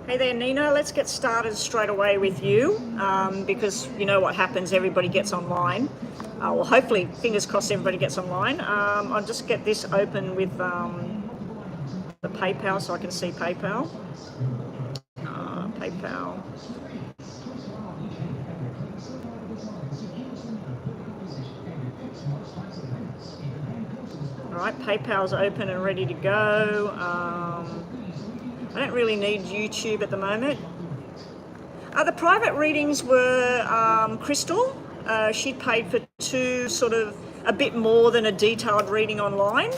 Hey there, Nina. Let's get started straight away with you because you know what happens. Everybody gets online. Well, hopefully, fingers crossed, everybody gets online. I'll just get this open with the PayPal so I can see PayPal. PayPal. All right, PayPal's open and ready to go. I don't really need YouTube at the moment. The private readings were Crystal. She paid for two, sort of a bit more than a detailed reading online.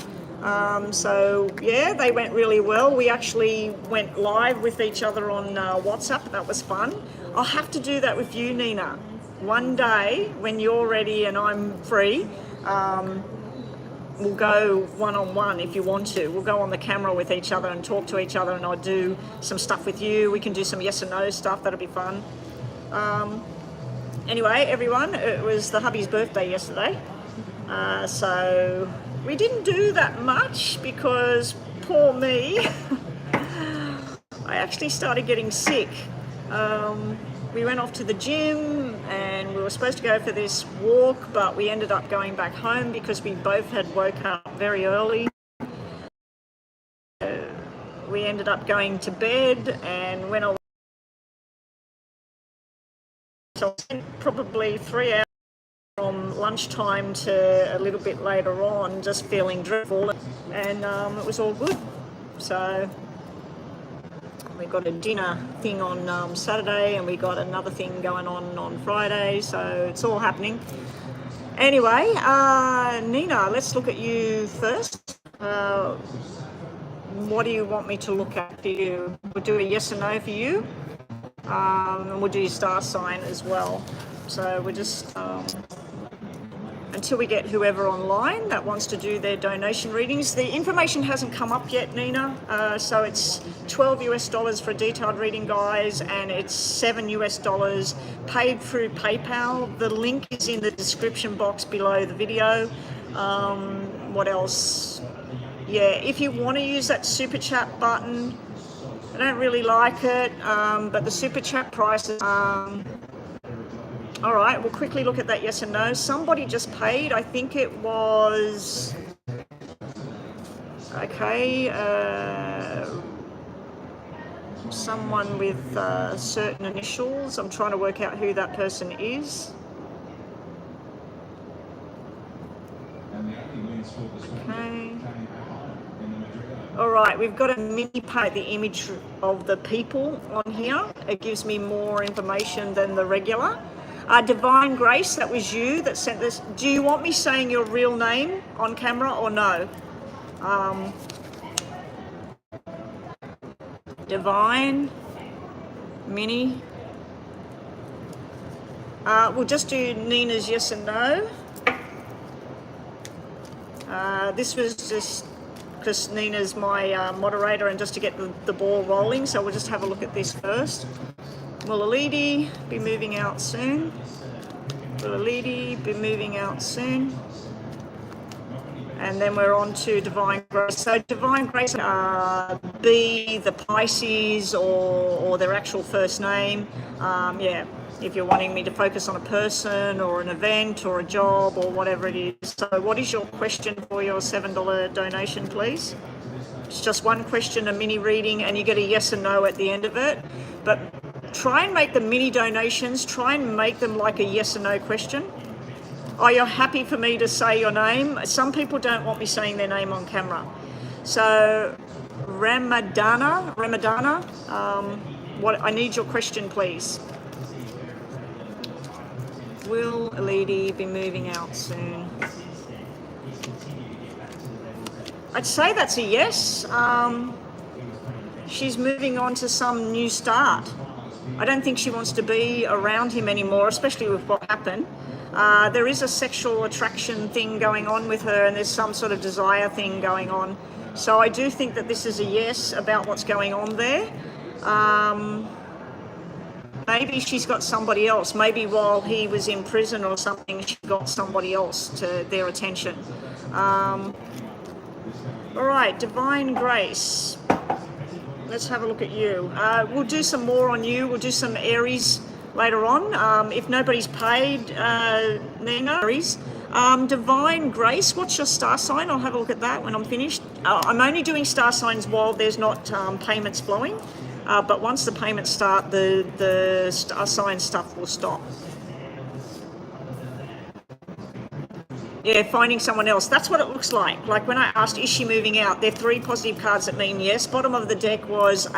So yeah, they went really well. We actually went live with each other on WhatsApp. That was fun. I'll have to do that with you, Nina. One day when you're ready and I'm free, we'll go one-on-one if you want to. We'll go on the camera with each other and talk to each other, and I'll do some stuff with you. We can do some yes and no stuff. That'll be fun. Anyway, everyone, it was the hubby's birthday yesterday. So we didn't do that much because, poor me, I actually started getting sick. We went off to the gym and we were supposed to go for this walk, but we ended up going back home because we both had woke up very early. We ended up going to bed, and when I probably 3 hours from lunchtime to a little bit later on, just feeling dreadful, and it was all good. So we got a dinner thing on Saturday, and we got another thing going on Friday, so it's all happening. Anyway, Nina, let's look at you first. What do you want me to look at? We'll do a yes or no for you, and we'll do your star sign as well. So we're just until we get whoever online that wants to do their donation readings. The information hasn't come up yet, Nina, so it's $12 US for a detailed reading, guys, and it's $7 US paid through PayPal. The link is in the description box below the video. What else? Yeah, if you want to use that super chat button, I don't really like it, but the super chat prices. All right, we'll quickly look at that yes and no. Somebody just paid. I think it was, okay, someone with certain initials. I'm trying to work out who that person is. Okay. All right, we've got a mini part, the image of the people on here. It gives me more information than the regular. Divine Grace, that was you that sent this. Do you want me saying your real name on camera or no? Divine, Mini. We'll just do Nina's yes and no. This was just because Nina's my moderator, and just to get the ball rolling, so we'll just have a look at this first. Will a lady be moving out soon? Will a lady be moving out soon? And then we're on to Divine Grace. So Divine Grace, be the Pisces or their actual first name. Yeah, if you're wanting me to focus on a person or an event or a job or whatever it is. So what is your question for your $7 donation, please? It's just one question, a mini reading, and you get a yes and no at the end of it. But try and make the mini donations, try and make them like a yes or no question. Oh, you're happy for me to say your name? Some people don't want me saying their name on camera. So, Ramadana, what I need your question, please. Will a lady be moving out soon? I'd say that's a yes. She's moving on to some new start. I don't think she wants to be around him anymore, especially with what happened. There is a sexual attraction thing going on with her, and there's some sort of desire thing going on. So I do think that this is a yes about what's going on there. Maybe she's got somebody else. Maybe while he was in prison or something, she got somebody else to their attention. All right, Divine Grace. let's have a look at you. We'll do some more on you. We'll do some Aries later on. If nobody's paid, Nina, Aries. Divine Grace, what's your star sign? I'll have a look at that when I'm finished. I'm only doing star signs while there's not payments flowing, but once the payments start, the star sign stuff will stop. Yeah, finding someone else. That's what it looks like. Like when I asked, is she moving out? There are 3 positive cards that mean yes. Bottom of the deck was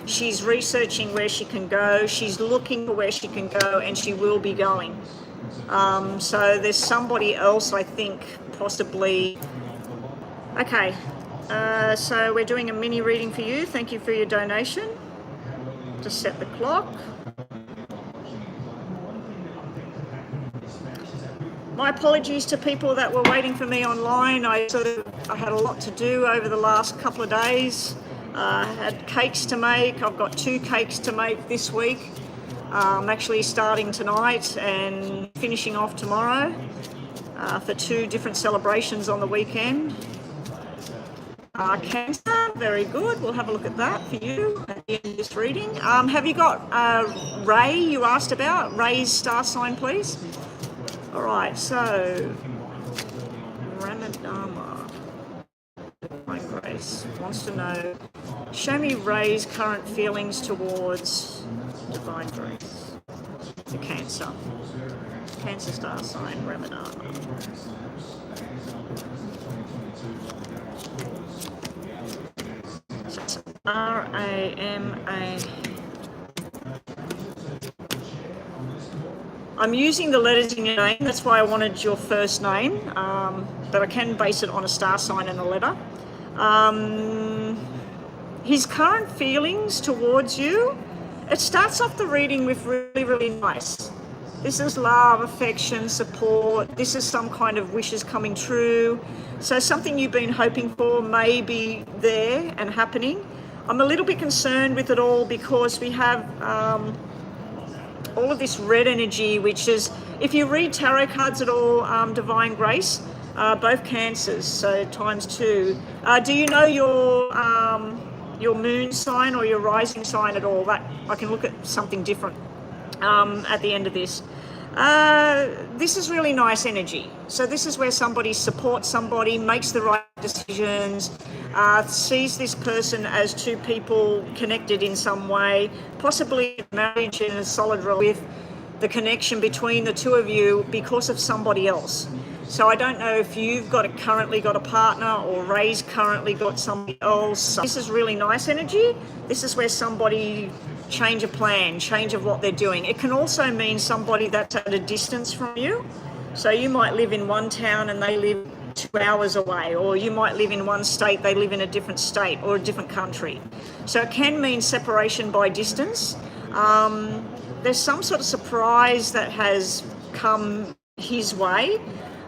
she's researching where she can go. She's looking for where she can go, and she will be going. So there's somebody else, I think, possibly. Okay, so we're doing a mini reading for you. Thank you for your donation. Just set the clock. My apologies to people that were waiting for me online. I had a lot to do over the last couple of days. I had cakes to make. I've got 2 cakes to make this week. I'm actually starting tonight and finishing off tomorrow for 2 different celebrations on the weekend. Cancer, very good. We'll have a look at that for you at the end of this reading. Have you got Ray you asked about? Ray's star sign, please. All right, so Ramadama, my Grace, wants to know, show me Ray's current feelings towards Divine Grace, the Cancer star sign, Ramadama. So it's R-A-M-A. I'm using the letters in your name, that's why I wanted your first name, but I can base it on a star sign and a letter. His current feelings towards you, it starts off the reading with really, really nice. This is love, affection, support. This is some kind of wishes coming true. So something you've been hoping for may be there and happening. I'm a little bit concerned with it all because we have all of this red energy, which is, if you read tarot cards at all, Divine Grace, both Cancers, so ×2. Do you know your moon sign or your rising sign at all? That I can look at something different at the end of this. This is really nice energy. So this is where somebody supports somebody, makes the right decisions, sees this person as 2 people connected in some way, possibly marriage in a solid relationship with the connection between the 2 of you because of somebody else. So I don't know if you've currently got a partner or Ray's currently got somebody else. This is really nice energy. This is where somebody change a plan, change of what they're doing. It can also mean somebody that's at a distance from you. So you might live in one town and they live 2 hours away, or you might live in one state, they live in a different state or a different country. So it can mean separation by distance. There's some sort of surprise that has come his way,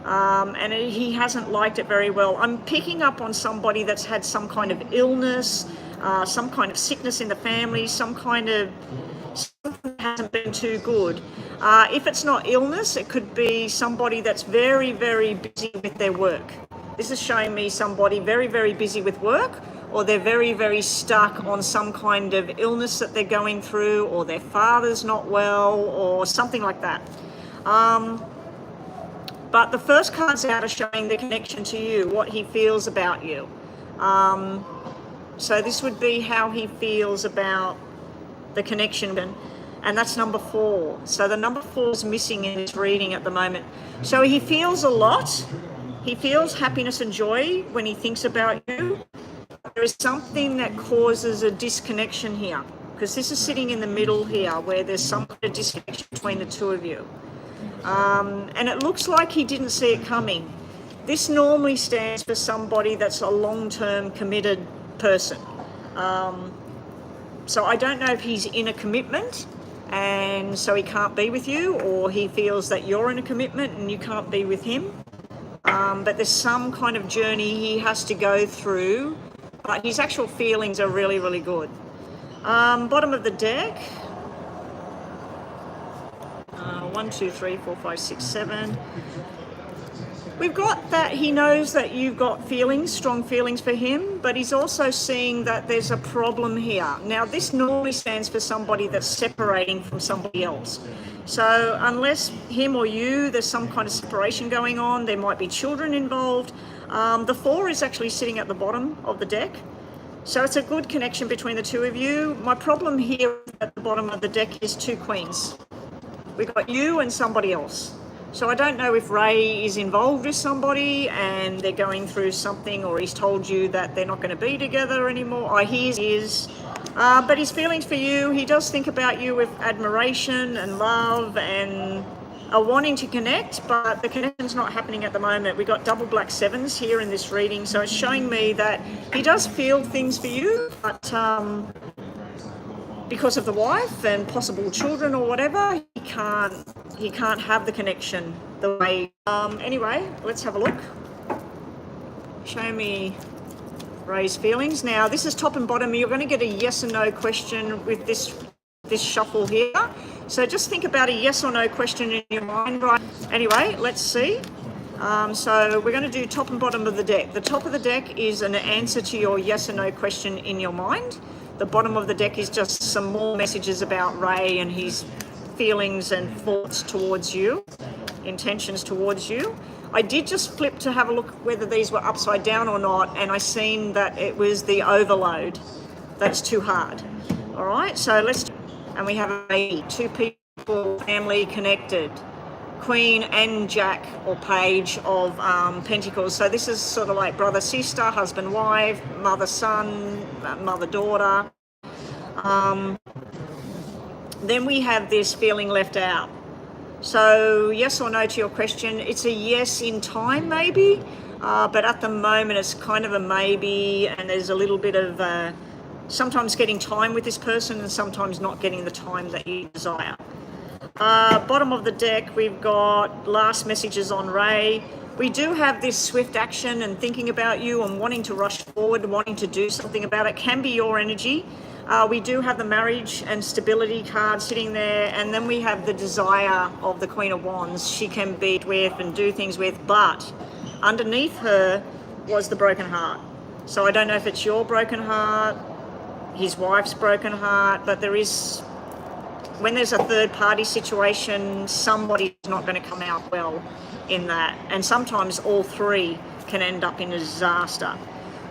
and he hasn't liked it very well. I'm picking up on somebody that's had some kind of illness, some kind of sickness in the family, something that hasn't been too good. If it's not illness, it could be somebody that's very, very busy with their work. This is showing me somebody very, very busy with work, or they're very, very stuck on some kind of illness that they're going through, or their father's not well, or something like that. But the first cards out are showing the connection to you, what he feels about you. So this would be how he feels about the connection, and that's number 4. So the number 4 is missing in this reading at the moment. So he feels a lot. He feels happiness and joy when he thinks about you. There is something that causes a disconnection here, because this is sitting in the middle here where there's some kind of disconnection between the 2 of you. And it looks like he didn't see it coming. This normally stands for somebody that's a long-term committed person. So I don't know if he's in a commitment and so he can't be with you, or he feels that you're in a commitment and you can't be with him. But there's some kind of journey he has to go through, but his actual feelings are really, really good. Bottom of the deck. 1, 2, 3, 4, 5, 6, 7. We've got that he knows that you've got feelings, strong feelings for him, but he's also seeing that there's a problem here. Now, this normally stands for somebody that's separating from somebody else. So unless him or you, there's some kind of separation going on, there might be children involved. The 4 is actually sitting at the bottom of the deck. So it's a good connection between the two of you. My problem here at the bottom of the deck is 2 queens. We've got you and somebody else. So I don't know if Ray is involved with somebody and they're going through something, or he's told you that they're not going to be together anymore. He is. But his feelings for you, he does think about you with admiration and love and wanting to connect, but the connection's not happening at the moment. We've got double black 7s here in this reading, so it's showing me that he does feel things for you, but because of the wife and possible children or whatever, he can't have the connection the way. Anyway, let's have a look. Show me Ray's feelings. Now, this is top and bottom. You're going to get a yes or no question with this shuffle here. So just think about a yes or no question in your mind, right? Anyway, let's see. So we're going to do top and bottom of the deck. The top of the deck is an answer to your yes or no question in your mind. The bottom of the deck is just some more messages about Ray and his feelings and thoughts towards you, intentions towards you. I did just flip to have a look whether these were upside down or not, and I seen that it was the overload. That's too hard. All right, so and we have 2 people, family connected, Queen and Jack or Page of Pentacles. So this is sort of like brother, sister, husband, wife, mother, son, mother, daughter. Then we have this feeling left out. So yes or no to your question. It's a yes in time maybe, but at the moment it's kind of a maybe, and there's a little bit of sometimes getting time with this person and sometimes not getting the time that you desire. Bottom of the deck, we've got last messages on Ray. We do have this swift action and thinking about you and wanting to rush forward, wanting to do something about it. Can be your energy. We do have the marriage and stability card sitting there, and then we have the desire of the Queen of Wands. She can be with and do things with, but underneath her was the broken heart. So I don't know if it's your broken heart, his wife's broken heart, but there is, when there's a third party situation, somebody's not going to come out well in that. And sometimes all 3 can end up in a disaster.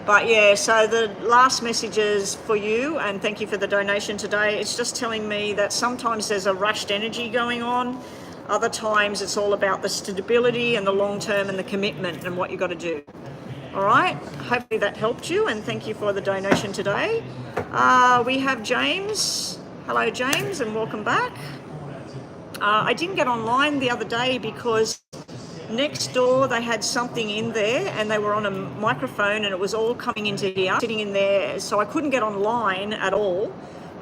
But yeah, so the last messages for you, and thank you for the donation today, it's just telling me that sometimes there's a rushed energy going on. Other times it's all about the stability and the long term and the commitment and what you've got to do. All right, hopefully that helped you, and thank you for the donation today. We have James. Hello, James, and welcome back. I didn't get online the other day because next door they had something in there and they were on a microphone and it was all coming into here, sitting in there, so I couldn't get online at all.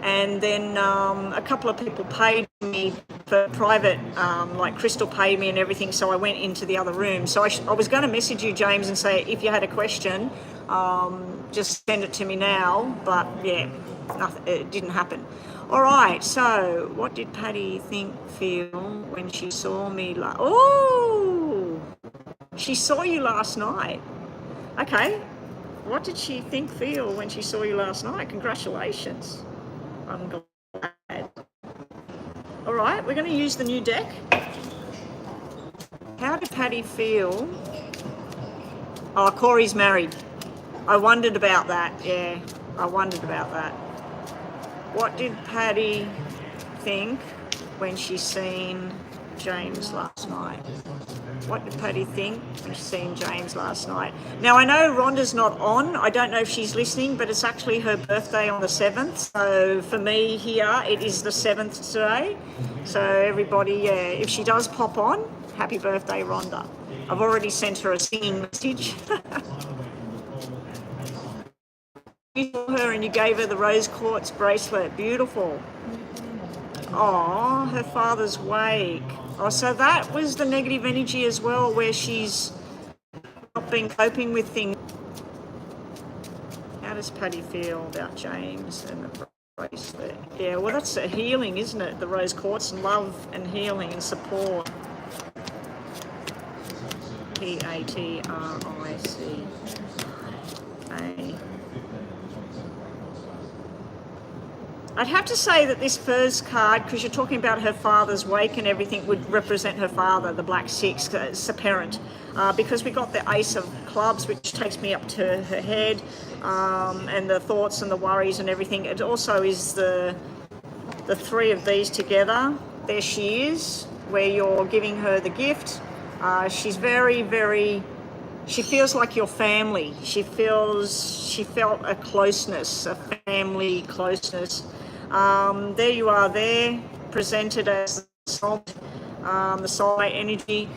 And then a couple of people paid me for private, like Crystal paid me and everything, so I went into the other room. So I was going to message you, James, and say if you had a question, just send it to me now, but yeah, nothing, it didn't happen. All right, so what did Patty feel when she saw me Oh, she saw you last night. Okay, what did she feel when she saw you last night? Congratulations. I'm glad. All right, we're going to use the new deck. How did Patty feel? Oh, Corey's married. I wondered about that. Yeah, I wondered about that. What did Patty think when she seen James last night? What did Patty think when she seen James last night? Now, I know Rhonda's not on. I don't know if she's listening, but it's actually her birthday on the 7th. So for me here, it is the 7th today. So everybody, yeah, if she does pop on, happy birthday, Rhonda. I've already sent her a singing message. You saw her and you gave her the rose quartz bracelet. Beautiful. Oh, her father's wake. Oh, so that was the negative energy as well, where she's not been coping with things. How does Patty feel about James and the bracelet? Yeah, well, that's a healing, isn't it? The rose quartz and love and healing and support. P-A-T-R-I-C-A. I'd have to say that this first card, because you're talking about her father's wake and everything, would represent her father, the Black Six, as a parent. Because we got the Ace of Clubs, which takes me up to her head, and the thoughts and the worries and everything. It also is the three of these together. There she is, where you're giving her the gift. She's very, very, she feels like your family. She felt a closeness, a family closeness. There you are there, presented as the soulmate energy.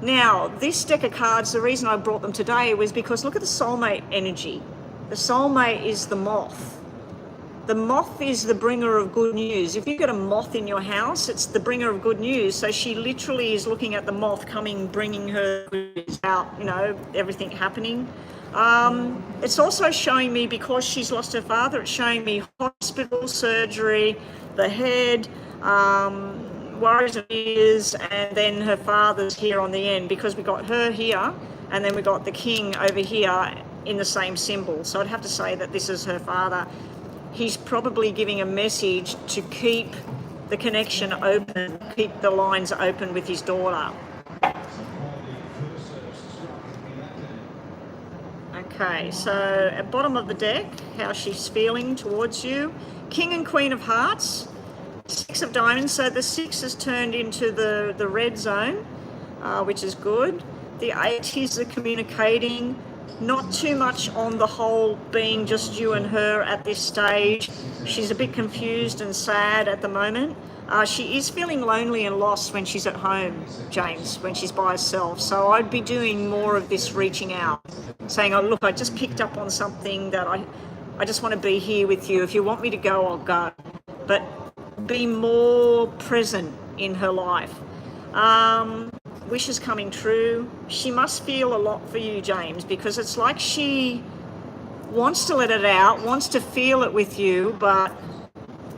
Now, this deck of cards, the reason I brought them today was because look at the soulmate energy. The soulmate is the moth. The moth is the bringer of good news. If you've got a moth in your house, it's the bringer of good news. So she literally is looking at the moth coming, bringing her good news out, you know, everything happening. It's also showing me, because she's lost her father, it's showing me hospital, surgery, the head, worries and fears, and then her father's here on the end, because we got her here and then we got the king over here in the same symbol. So I'd have to say that this is her father. He's probably giving a message to keep the connection open, keep the lines open with his daughter. Okay, so at bottom of the deck, how she's feeling towards you. King and Queen of Hearts, Six of Diamonds. So the six has turned into the red zone, which is good. The eight is the communicating. Not too much on the whole being just you and her at this stage. She's a bit confused and sad at the moment. She is feeling lonely and lost when she's at home, James, when she's by herself. So I'd be doing more of this reaching out, saying, oh, look, I just picked up on something that I just want to be here with you. If you want me to go, I'll go. But be more present in her life. Wishes coming true. She must feel a lot for you, James, because it's like she wants to let it out, wants to feel it with you, but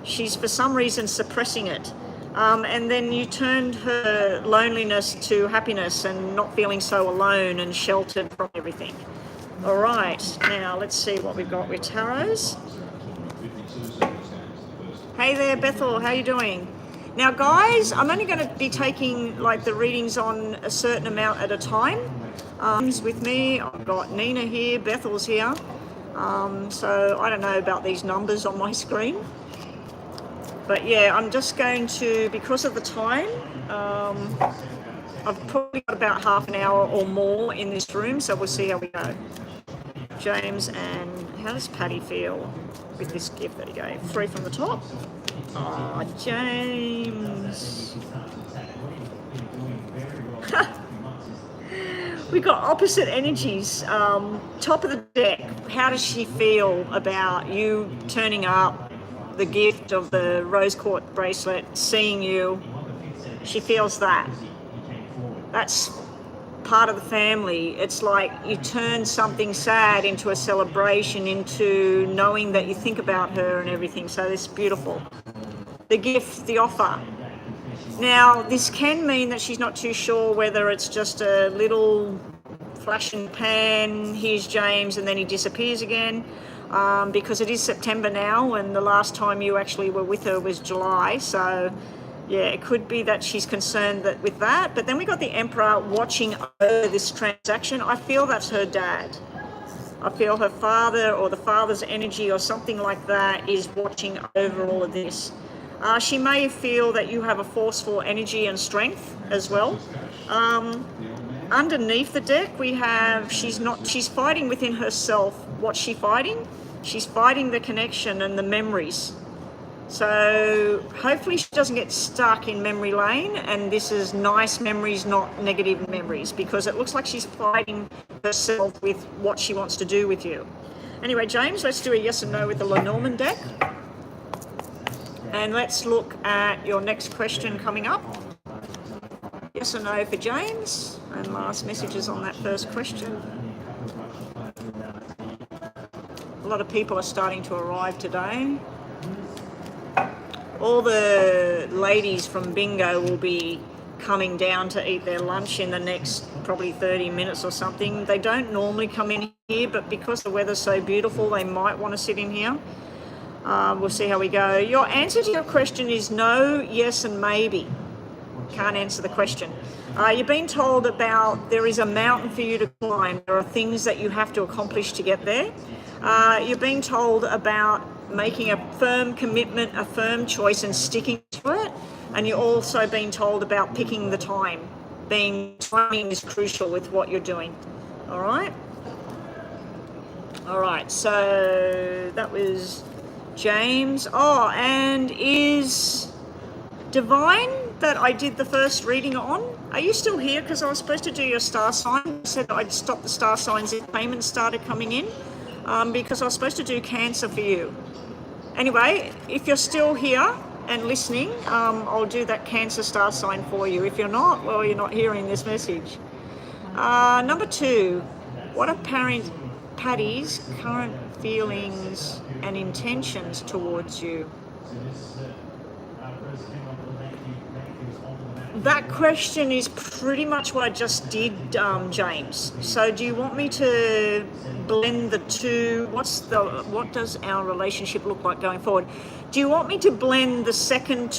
she's for some reason suppressing it. And then you turned her loneliness to happiness and not feeling so alone and sheltered from everything. All right, now let's see what we've got with tarots. Hey there, Bethel, how you doing? Now guys, I'm only going to be taking like the readings on a certain amount at a time. With me, I've got Nina here, Bethel's here. So I don't know about these numbers on my screen. But yeah, I'm just going to, because of the time, I've probably got about half an hour or more in this room, so we'll see how we go. James, and how does Patty feel with this gift that he gave? 3 from the top. Oh, James. We got opposite energies. Top of the deck, how does she feel about you turning up, the gift of the rose quartz bracelet, seeing you? She feels that. That's part of the family. It's like you turn something sad into a celebration, into knowing that you think about her and everything. So it's beautiful. The gift, the offer. Now, this can mean that she's not too sure whether it's just a little flash in the pan, here's James, and then he disappears again, because it is September now, and the last time you actually were with her was July. So, yeah, it could be that she's concerned with that. But then we got the Emperor watching over this transaction. I feel that's her dad. I feel her father, or the father's energy or something like that, is watching over all of this. She may feel that you have a forceful energy and strength as well. Underneath the deck, we have, she's fighting within herself. What's she fighting? She's fighting the connection and the memories. So hopefully she doesn't get stuck in memory lane, and this is nice memories, not negative memories, because it looks like she's fighting herself with what she wants to do with you. Anyway, James, let's do a yes and no with the Lenormand deck. And let's look at your next question coming up. Yes or no for James. And last messages on that first question. A lot of people are starting to arrive today. All the ladies from bingo will be coming down to eat their lunch in the next probably 30 minutes or something. They don't normally come in here, but because the weather's so beautiful, they might want to sit in here. We'll see how we go. Your answer to your question is no, yes, and maybe. Can't answer the question. You've been told about there is a mountain for you to climb. There are things that you have to accomplish to get there. You're being told about making a firm commitment, a firm choice, and sticking to it. And you're also being told about picking the time. Timing is crucial with what you're doing. All right? All right, so that was James. Oh, and is Divine that I did the first reading on? Are you still here? Because I was supposed to do your star sign. I said I'd stop the star signs if payments started coming in, because I was supposed to do Cancer for you. Anyway, if you're still here and listening, I'll do that Cancer star sign for you. If you're not, well, you're not hearing this message. Number 2, what are Patty's current feelings and intentions towards you? That question is pretty much what I just did, James. So do you want me to blend the two? What does our relationship look like going forward? Do you want me to blend the second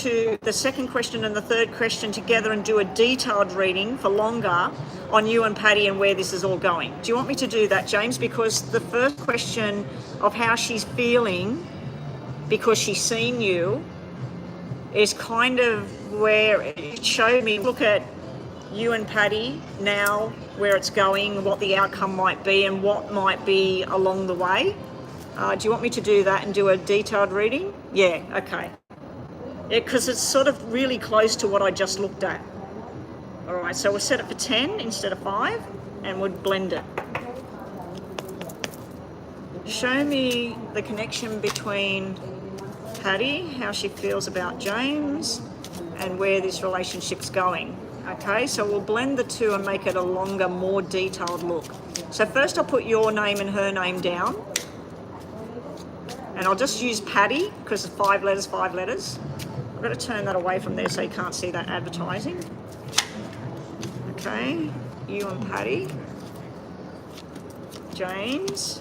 question and the third question together and do a detailed reading for longer on you and Patty and where this is all going? Do you want me to do that, James? Because the first question of how she's feeling because she's seen you is kind of where it showed me, look at you and Patty now, where it's going, what the outcome might be and what might be along the way. Do you want me to do that and do a detailed reading? Yeah, okay. Yeah, because it's sort of really close to what I just looked at. All right, so we'll set it for 10 instead of 5 and we'll blend it. Show me the connection between Patty, how she feels about James, and where this relationship's going. Okay, so we'll blend the two and make it a longer, more detailed look. So first I'll put your name and her name down. And I'll just use Patty because it's 5 letters, 5 letters. I've got to turn that away from there so you can't see that advertising. Okay, you and Patty. James.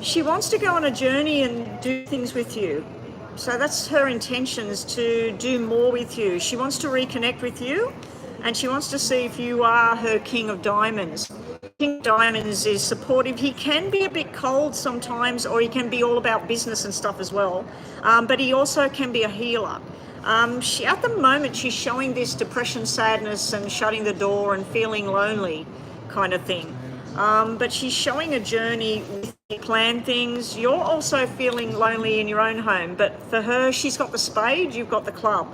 She wants to go on a journey and do things with you. So that's her intentions, to do more with you. She wants to reconnect with you and she wants to see if you are her King of Diamonds. King of Diamonds is supportive. He can be a bit cold sometimes, or he can be all about business and stuff as well. But he also can be a healer. At the moment, she's showing this depression, sadness and shutting the door and feeling lonely kind of thing. But she's showing a journey with you, plan things. You're also feeling lonely in your own home, but for her, she's got the spade, you've got the club.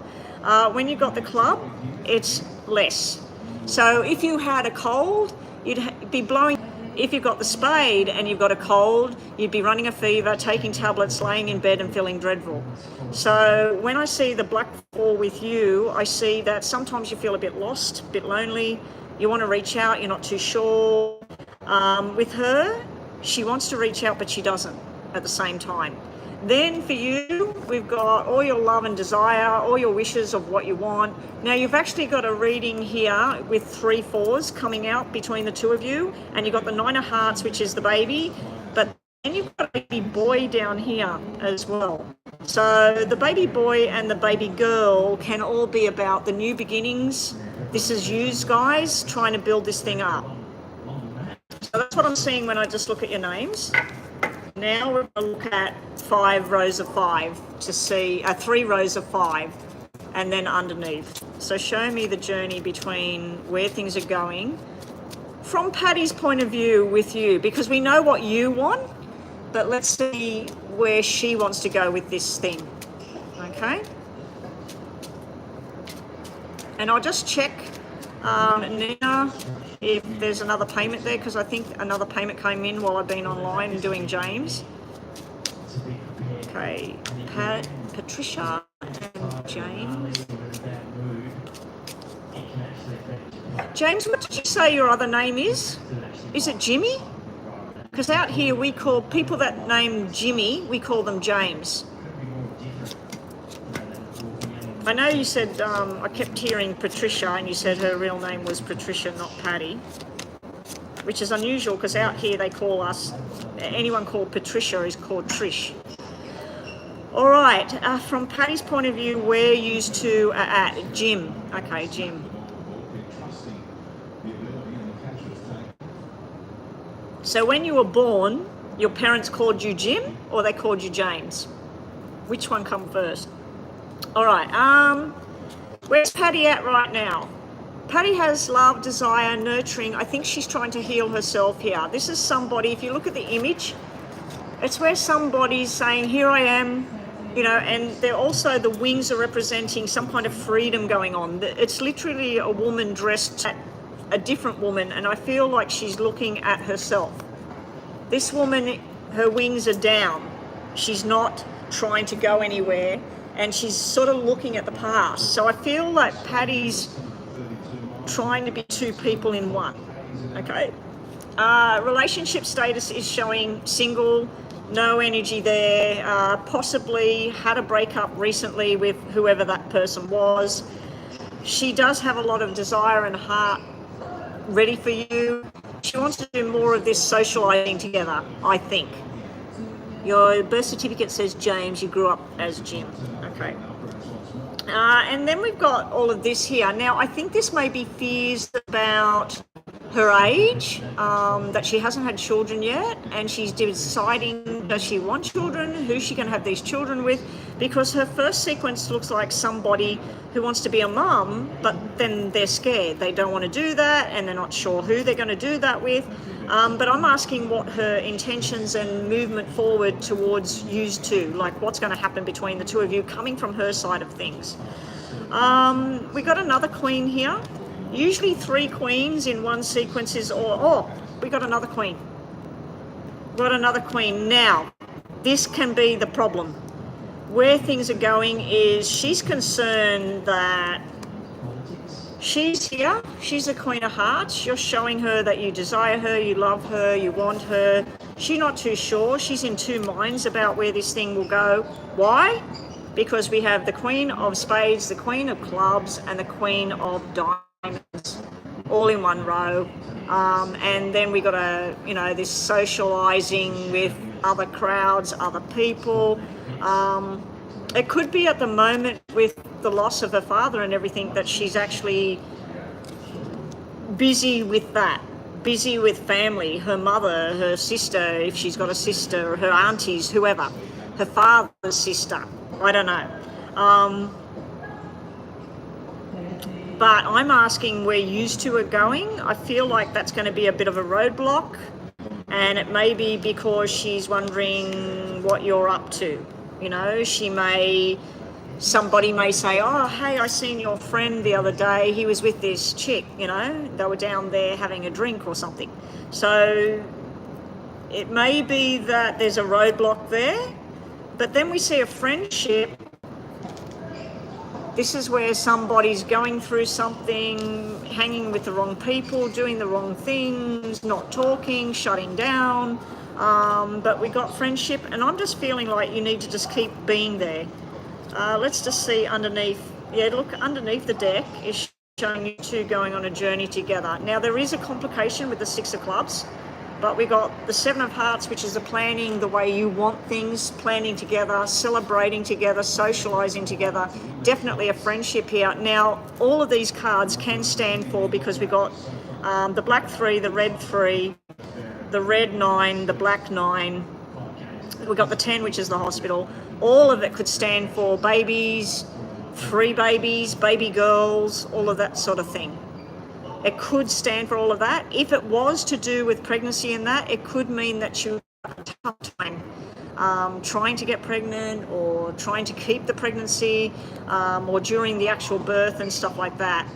When you've got the club, it's less. So if you had a cold, you'd be blowing. If you've got the spade and you've got a cold, you'd be running a fever, taking tablets, laying in bed and feeling dreadful. So when I see the black 4 with you, I see that sometimes you feel a bit lost, a bit lonely. You want to reach out, you're not too sure. With her, she wants to reach out, but she doesn't at the same time. Then for you, we've got all your love and desire, all your wishes of what you want. Now you've actually got a reading here with 3 4s coming out between the two of you, and you've got the 9 of hearts, which is the baby, but then you've got a baby boy down here as well. So the baby boy and the baby girl can all be about the new beginnings. This is you guys trying to build this thing up. So that's what I'm seeing when I just look at your names. Now we're going to look at 5 rows of 5 to see 3 rows of 5 and then underneath. So show me the journey between where things are going from Patty's point of view with you, because we know what you want, but let's see where she wants to go with this thing. Okay? And I'll just check, Nina, if there's another payment there, because I think another payment came in while I've been online and doing James. Okay, Patricia and James. James, what did you say your other name is? Is it Jimmy? Because out here we call people that name Jimmy, we call them James. I know you said, I kept hearing Patricia, and you said her real name was Patricia, not Patty, which is unusual because out here they call us, anyone called Patricia is called Trish. All right, from Patty's point of view, we're used to Jim. Okay, Jim. So when you were born, your parents called you Jim or they called you James? Which one come first? All right, where's Patty at right now? Patty has love, desire, nurturing. I think she's trying to heal herself here. This is somebody, if you look at the image, it's where somebody's saying, here I am, you know, and they're also, the wings are representing some kind of freedom going on. It's literally a woman dressed at a different woman, and I feel like she's looking at herself. This woman, her wings are down. She's not trying to go anywhere, and she's sort of looking at the past. So I feel like Patty's trying to be two people in one, okay? Relationship status is showing single, no energy there, possibly had a breakup recently with whoever that person was. She does have a lot of desire and heart ready for you. She wants to do more of this socializing together, I think. Your birth certificate says James, you grew up as Jim, okay. And then we've got all of this here. Now, I think this may be fears about her age, that she hasn't had children yet, and she's deciding, does she want children? Who's she going to have these children with? Because her first sequence looks like somebody who wants to be a mum, but then they're scared. They don't want to do that, and they're not sure who they're going to do that with. But I'm asking what her intentions and movement forward towards you two, like what's going to happen between the two of you coming from her side of things. We got another queen here. Usually 3 queens in one sequence is, we got another queen. Got another queen. Now, this can be the problem. Where things are going is she's concerned that she's here, she's the Queen of Hearts, you're showing her that you desire her, you love her, you want her. She's not too sure, she's in 2 minds about where this thing will go. Why? Because we have the Queen of Spades, the Queen of Clubs, and the Queen of Diamonds, all in one row. And then we got this socializing with other crowds, other people. It could be at the moment with the loss of her father and everything that she's actually busy with that, busy with family, her mother, her sister, if she's got a sister, her aunties, whoever, her father's sister, I don't know. But I'm asking where you two are going. I feel like that's going to be a bit of a roadblock, and it may be because she's wondering what you're up to. You know, somebody may say, oh, hey, I seen your friend the other day. He was with this chick, you know, they were down there having a drink or something. So it may be that there's a roadblock there, but then we see a friendship. This is where somebody's going through something, hanging with the wrong people, doing the wrong things, not talking, shutting down. But we got friendship, and I'm just feeling like you need to just keep being there. Let's just see underneath. Yeah, look, underneath the deck is showing you two going on a journey together. Now, there is a complication with the 6 of Clubs, but we got the 7 of Hearts, which is the planning, the way you want things, planning together, celebrating together, socializing together. Definitely a friendship here. Now, all of these cards can stand for, because we got the black 3, the red 3, the red 9, the black 9. We got the 10, which is the hospital. All of it could stand for babies, 3 babies, baby girls, all of that sort of thing. It could stand for all of that. If it was to do with pregnancy and that, it could mean that you have a tough time trying to get pregnant, or trying to keep the pregnancy, or during the actual birth and stuff like that.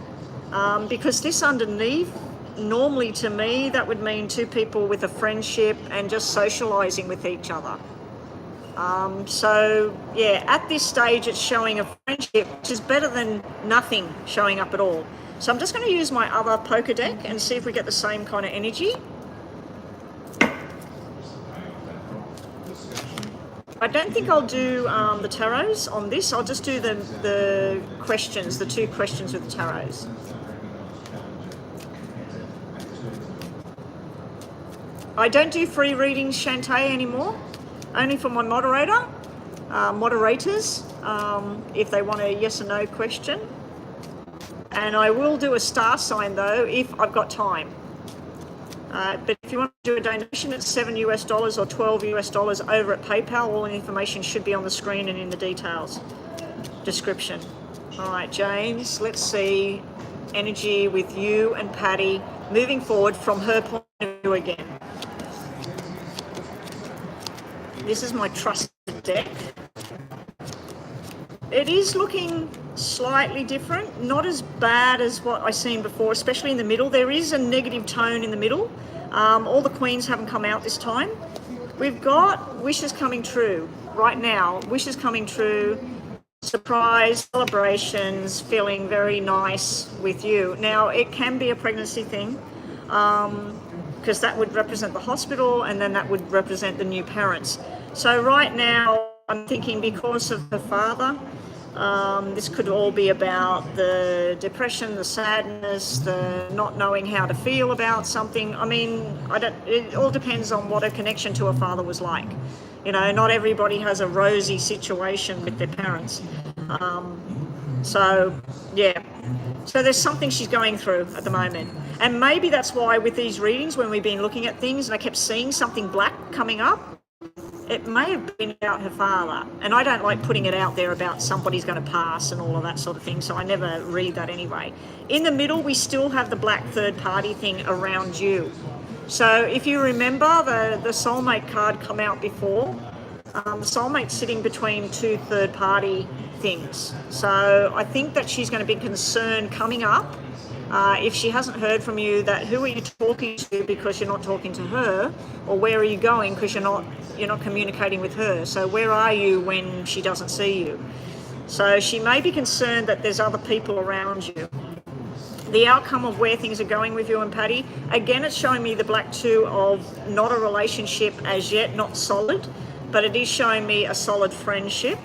Because this underneath, normally to me, that would mean 2 people with a friendship and just socializing with each other. So yeah, at this stage it's showing a friendship, which is better than nothing showing up at all. So I'm just going to use my other poker deck and see if we get the same kind of energy. I don't think I'll do the tarots on this. I'll just do the questions, the 2 questions with the tarots. I don't do free readings, Shantae, anymore. Only for my moderators, if they want a yes or no question. And I will do a star sign though, if I've got time. But if you want to do a donation, it's $7 US or $12 US over at PayPal. All the information should be on the screen and in the details description. All right, James, let's see energy with you and Patty moving forward from her point of view again. This is my trusted deck. It is looking slightly different, not as bad as what I've seen before, especially in the middle. There is a negative tone in the middle. All the queens haven't come out this time. We've got wishes coming true right now. Wishes coming true, surprise, celebrations, feeling very nice with you. Now, it can be a pregnancy thing because that would represent the hospital and then that would represent the new parents. So right now, I'm thinking because of her father, this could all be about the depression, the sadness, the not knowing how to feel about something. I mean, it all depends on what her connection to her father was like. You know, not everybody has a rosy situation with their parents. So, yeah. So there's something she's going through at the moment. And maybe that's why with these readings, when we've been looking at things and I kept seeing something black coming up, it may have been about her father. And I don't like putting it out there about somebody's going to pass and all of that sort of thing, so I never read that anyway. In the middle, we still have the black third party thing around you. So if you remember, the soulmate card come out before. The soulmate's sitting between 2 third party things. So I think that she's going to be concerned coming up. If she hasn't heard from you, that who are you talking to because you're not talking to her, or where are you going because you're not communicating with her. So where are you when she doesn't see you? So she may be concerned that there's other people around you. The outcome of where things are going with you and Patty, again, it's showing me the black 2 of not a relationship as yet, not solid, but it is showing me a solid friendship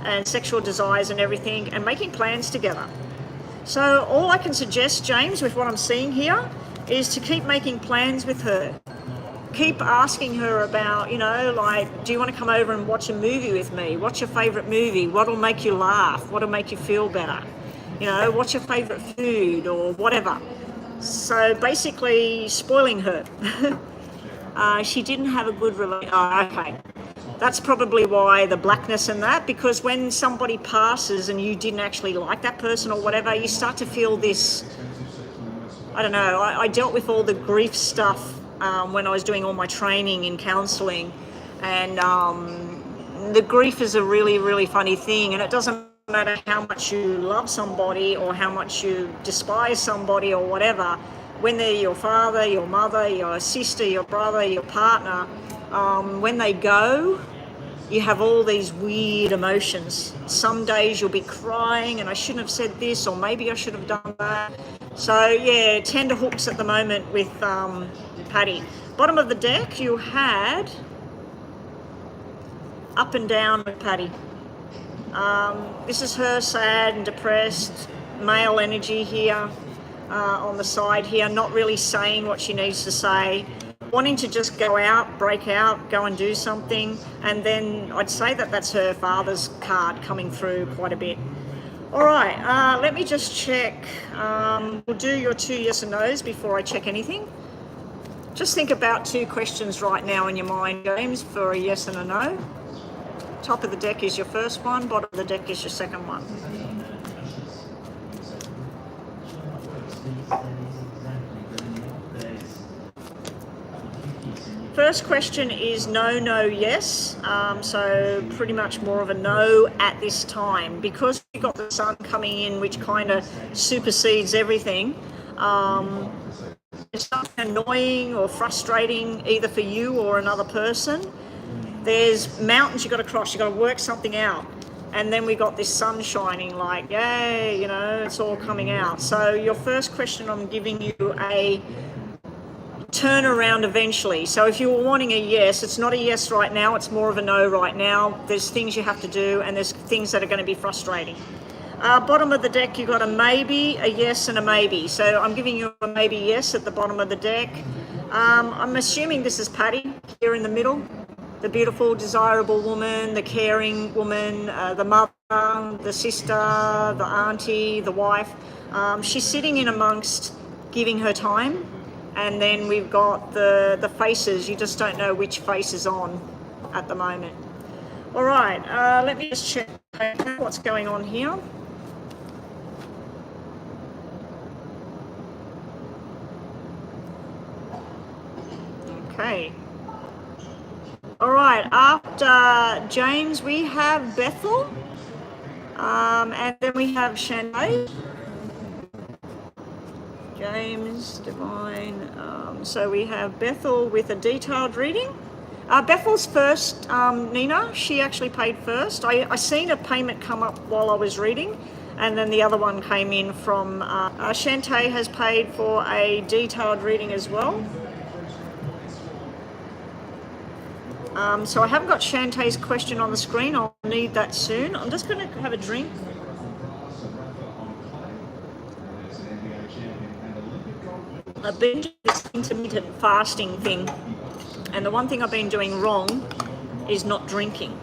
and sexual desires and everything, and making plans together. So all I can suggest, James, with what I'm seeing here, is to keep making plans with her. Keep asking her about, like, do you want to come over and watch a movie with me? What's your favourite movie? What'll make you laugh? What'll make you feel better? What's your favourite food or whatever? So basically spoiling her. She didn't have a good relationship. Oh, okay. That's probably why the blackness and that, because when somebody passes and you didn't actually like that person or whatever, you start to feel this, I don't know, I dealt with all the grief stuff when I was doing all my training in counselling, and the grief is a really, really funny thing, and it doesn't matter how much you love somebody or how much you despise somebody or whatever, when they're your father, your mother, your sister, your brother, your partner, when they go, you have all these weird emotions. Some days you'll be crying and I shouldn't have said this, or maybe I should have done that. So yeah, tender hooks at the moment with Patty. Bottom of the deck, you had up and down with Patty. This is her sad and depressed, male energy here on the side here, not really saying what she needs to say, wanting to just go out, break out, go and do something. And then I'd say that that's her father's card coming through quite a bit. All right, let me just check. We'll do your 2 yes and no's before I check anything. Just think about 2 questions right now in your mind, James, for a yes and a no. Top of the deck is your first one, bottom of the deck is your second one. First question is no, no, yes. So pretty much more of a no at this time. Because you've got the sun coming in, which kind of supersedes everything, it's something annoying or frustrating either for you or another person. There's mountains you've got to cross, you've got to work something out. And then we got this sun shining, like, yay, it's all coming out. So your first question, I'm giving you a turn around eventually. So if you were wanting a yes, it's not a yes right now, it's more of a no right now. There's things you have to do, and there's things that are going to be frustrating. Bottom of the deck, you've got a maybe, a yes, and a maybe. So I'm giving you a maybe yes at the bottom of the deck. I'm assuming this is Patty here in the middle, the beautiful, desirable woman, the caring woman, the mother, the sister, the auntie, the wife. She's sitting in amongst giving her time, and then we've got the faces. You just don't know which face is on at the moment. All right, let me just check what's going on here. Okay. All right, after James, we have Bethel, and then we have Shantae. James, Divine. So we have Bethel with a detailed reading. Bethel's first, Nina, she actually paid first. I seen a payment come up while I was reading, and then the other one came in from Shantae has paid for a detailed reading as well. So I haven't got Shantae's question on the screen. I'll need that soon. I'm just going to have a drink. I've been doing this intermittent fasting thing, and the one thing I've been doing wrong is not drinking.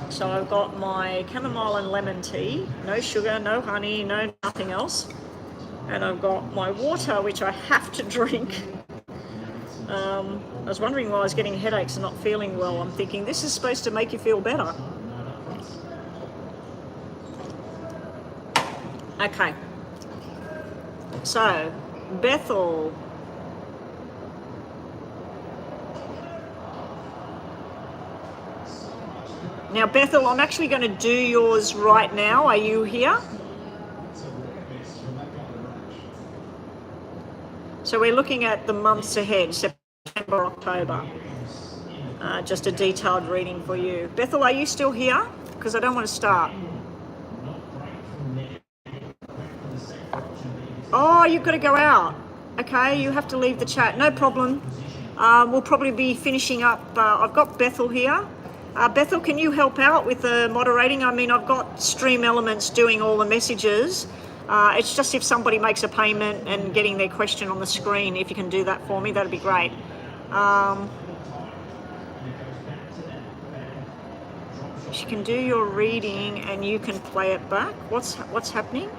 So I've got my chamomile and lemon tea, no sugar, no honey, no nothing else. And I've got my water, which I have to drink. I was wondering why I was getting headaches and not feeling well. I'm thinking, this is supposed to make you feel better. Okay. So, Bethel. Now, Bethel, I'm actually going to do yours right now. Are you here? So we're looking at the months ahead, September, October. Just a detailed reading for you. Bethel, are you still here? Because I don't want to start. Oh, you've got to go out. Okay, you have to leave the chat. No problem. We'll probably be finishing up. I've got Bethel here. Bethel, can you help out with the moderating? I mean, I've got Stream Elements doing all the messages. It's just if somebody makes a payment and getting their question on the screen, if you can do that for me, that'd be great. She can do your reading and you can play it back. What's happening?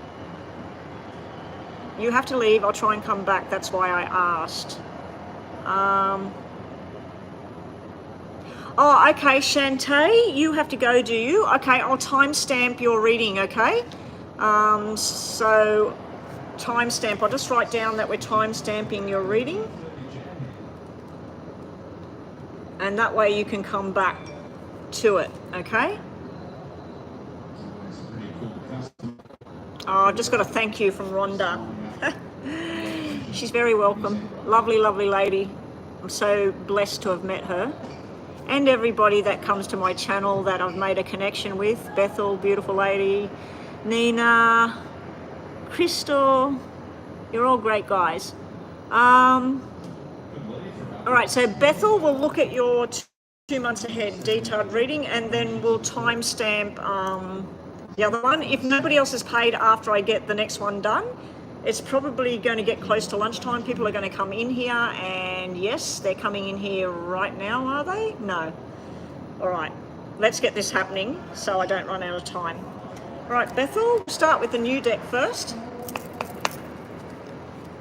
You have to leave. I'll try and come back. That's why I asked. Oh, okay, Shantae, you have to go, do you? Okay, I'll timestamp your reading, okay? So, timestamp, I'll just write down that we're timestamping your reading. And that way you can come back to it, okay? Oh, I've just got a thank you from Rhonda. She's very welcome. Lovely, lovely lady. I'm so blessed to have met her. And everybody that comes to my channel that I've made a connection with. Bethel, beautiful lady. Nina, Crystal, you're all great guys. All right, so Bethel will look at your 2 months ahead detailed reading, and then we'll timestamp the other one. If nobody else has paid after I get the next one done, it's probably going to get close to lunchtime. People are going to come in here, and yes, they're coming in here right now, are they? No. All right, let's get this happening so I don't run out of time. All right, Bethel, start with the new deck first.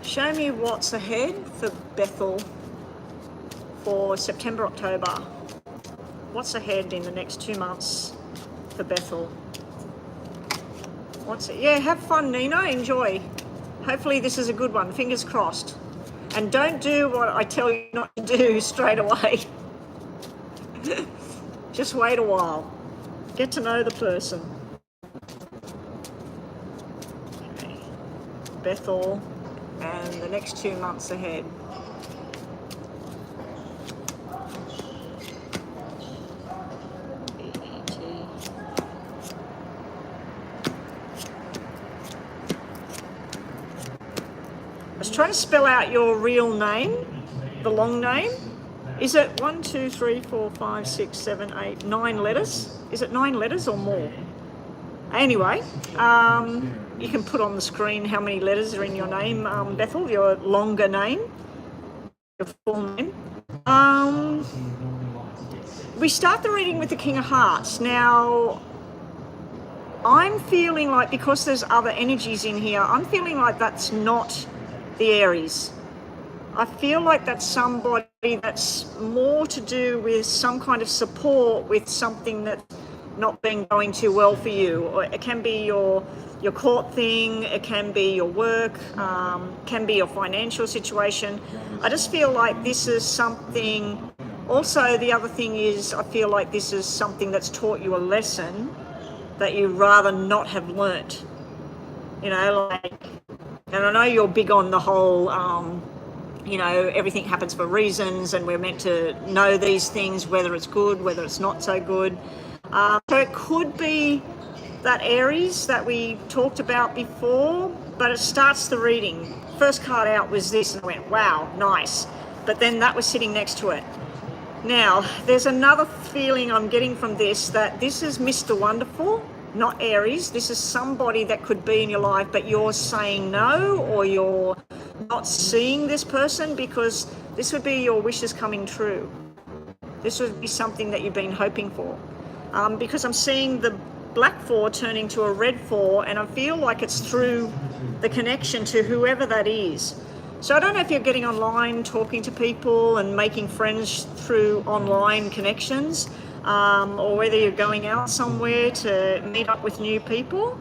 Show me what's ahead for Bethel for September, October. What's ahead in the next 2 months for Bethel? What's it? Yeah, have fun, Nina. Enjoy. Hopefully this is a good one. Fingers crossed. And don't do what I tell you not to do straight away. Just wait a while. Get to know the person. Okay. Bethel and the next 2 months ahead. I was trying to spell out your real name. the long name. Is it 1, 2, 3, 4, 5, 6, 7, 8, 9 letters? Is it 9 letters or more? Anyway, you can put on the screen how many letters are in your name, Bethel, your longer name, your full name. We start the reading with the King of Hearts. Now, I'm feeling like, because there's other energies in here, I'm feeling like that's not the Aries. I feel like that's somebody that's more to do with some kind of support with something that's not been going too well for you. Or it can be your court thing, it can be your work, can be your financial situation. I just feel like this is something. Also, the other thing is, I feel like this is something that's taught you a lesson that you rather not have learnt. You know, like, and I know you're big on the whole, you know, everything happens for reasons and we're meant to know these things, whether it's good, whether it's not so good. So it could be that Aries that we talked about before, but it starts the reading. First card out was this, and I went, wow, nice. But then that was sitting next to it. Now, there's another feeling I'm getting from this, that this is Mr. Wonderful, not Aries. This is somebody that could be in your life, but you're saying no, or you're not seeing this person, because this would be your wishes coming true. This would be something that you've been hoping for. Because I'm seeing the black 4 turning to a red 4, and I feel like it's through the connection to whoever that is. So I don't know if you're getting online, talking to people and making friends through online connections, or whether you're going out somewhere to meet up with new people.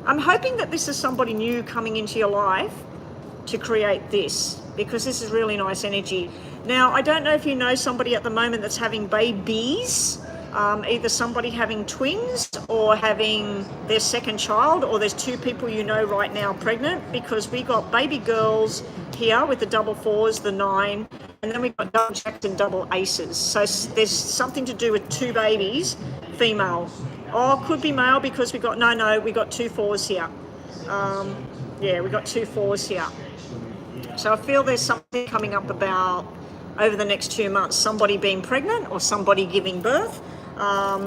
I'm hoping that this is somebody new coming into your life to create this, because this is really nice energy. Now, I don't know if you know somebody at the moment that's having babies, either somebody having twins or having their second child, or there's 2 people you know right now pregnant, because we got baby girls here with the double 4s, the 9, and then we've got double jacks and double aces. So there's something to do with 2 babies, female. Oh, could be male, because we got, no, we got 2 4s here. Yeah, we got 2 4s here. So I feel there's something coming up about over the next 2 months, somebody being pregnant or somebody giving birth.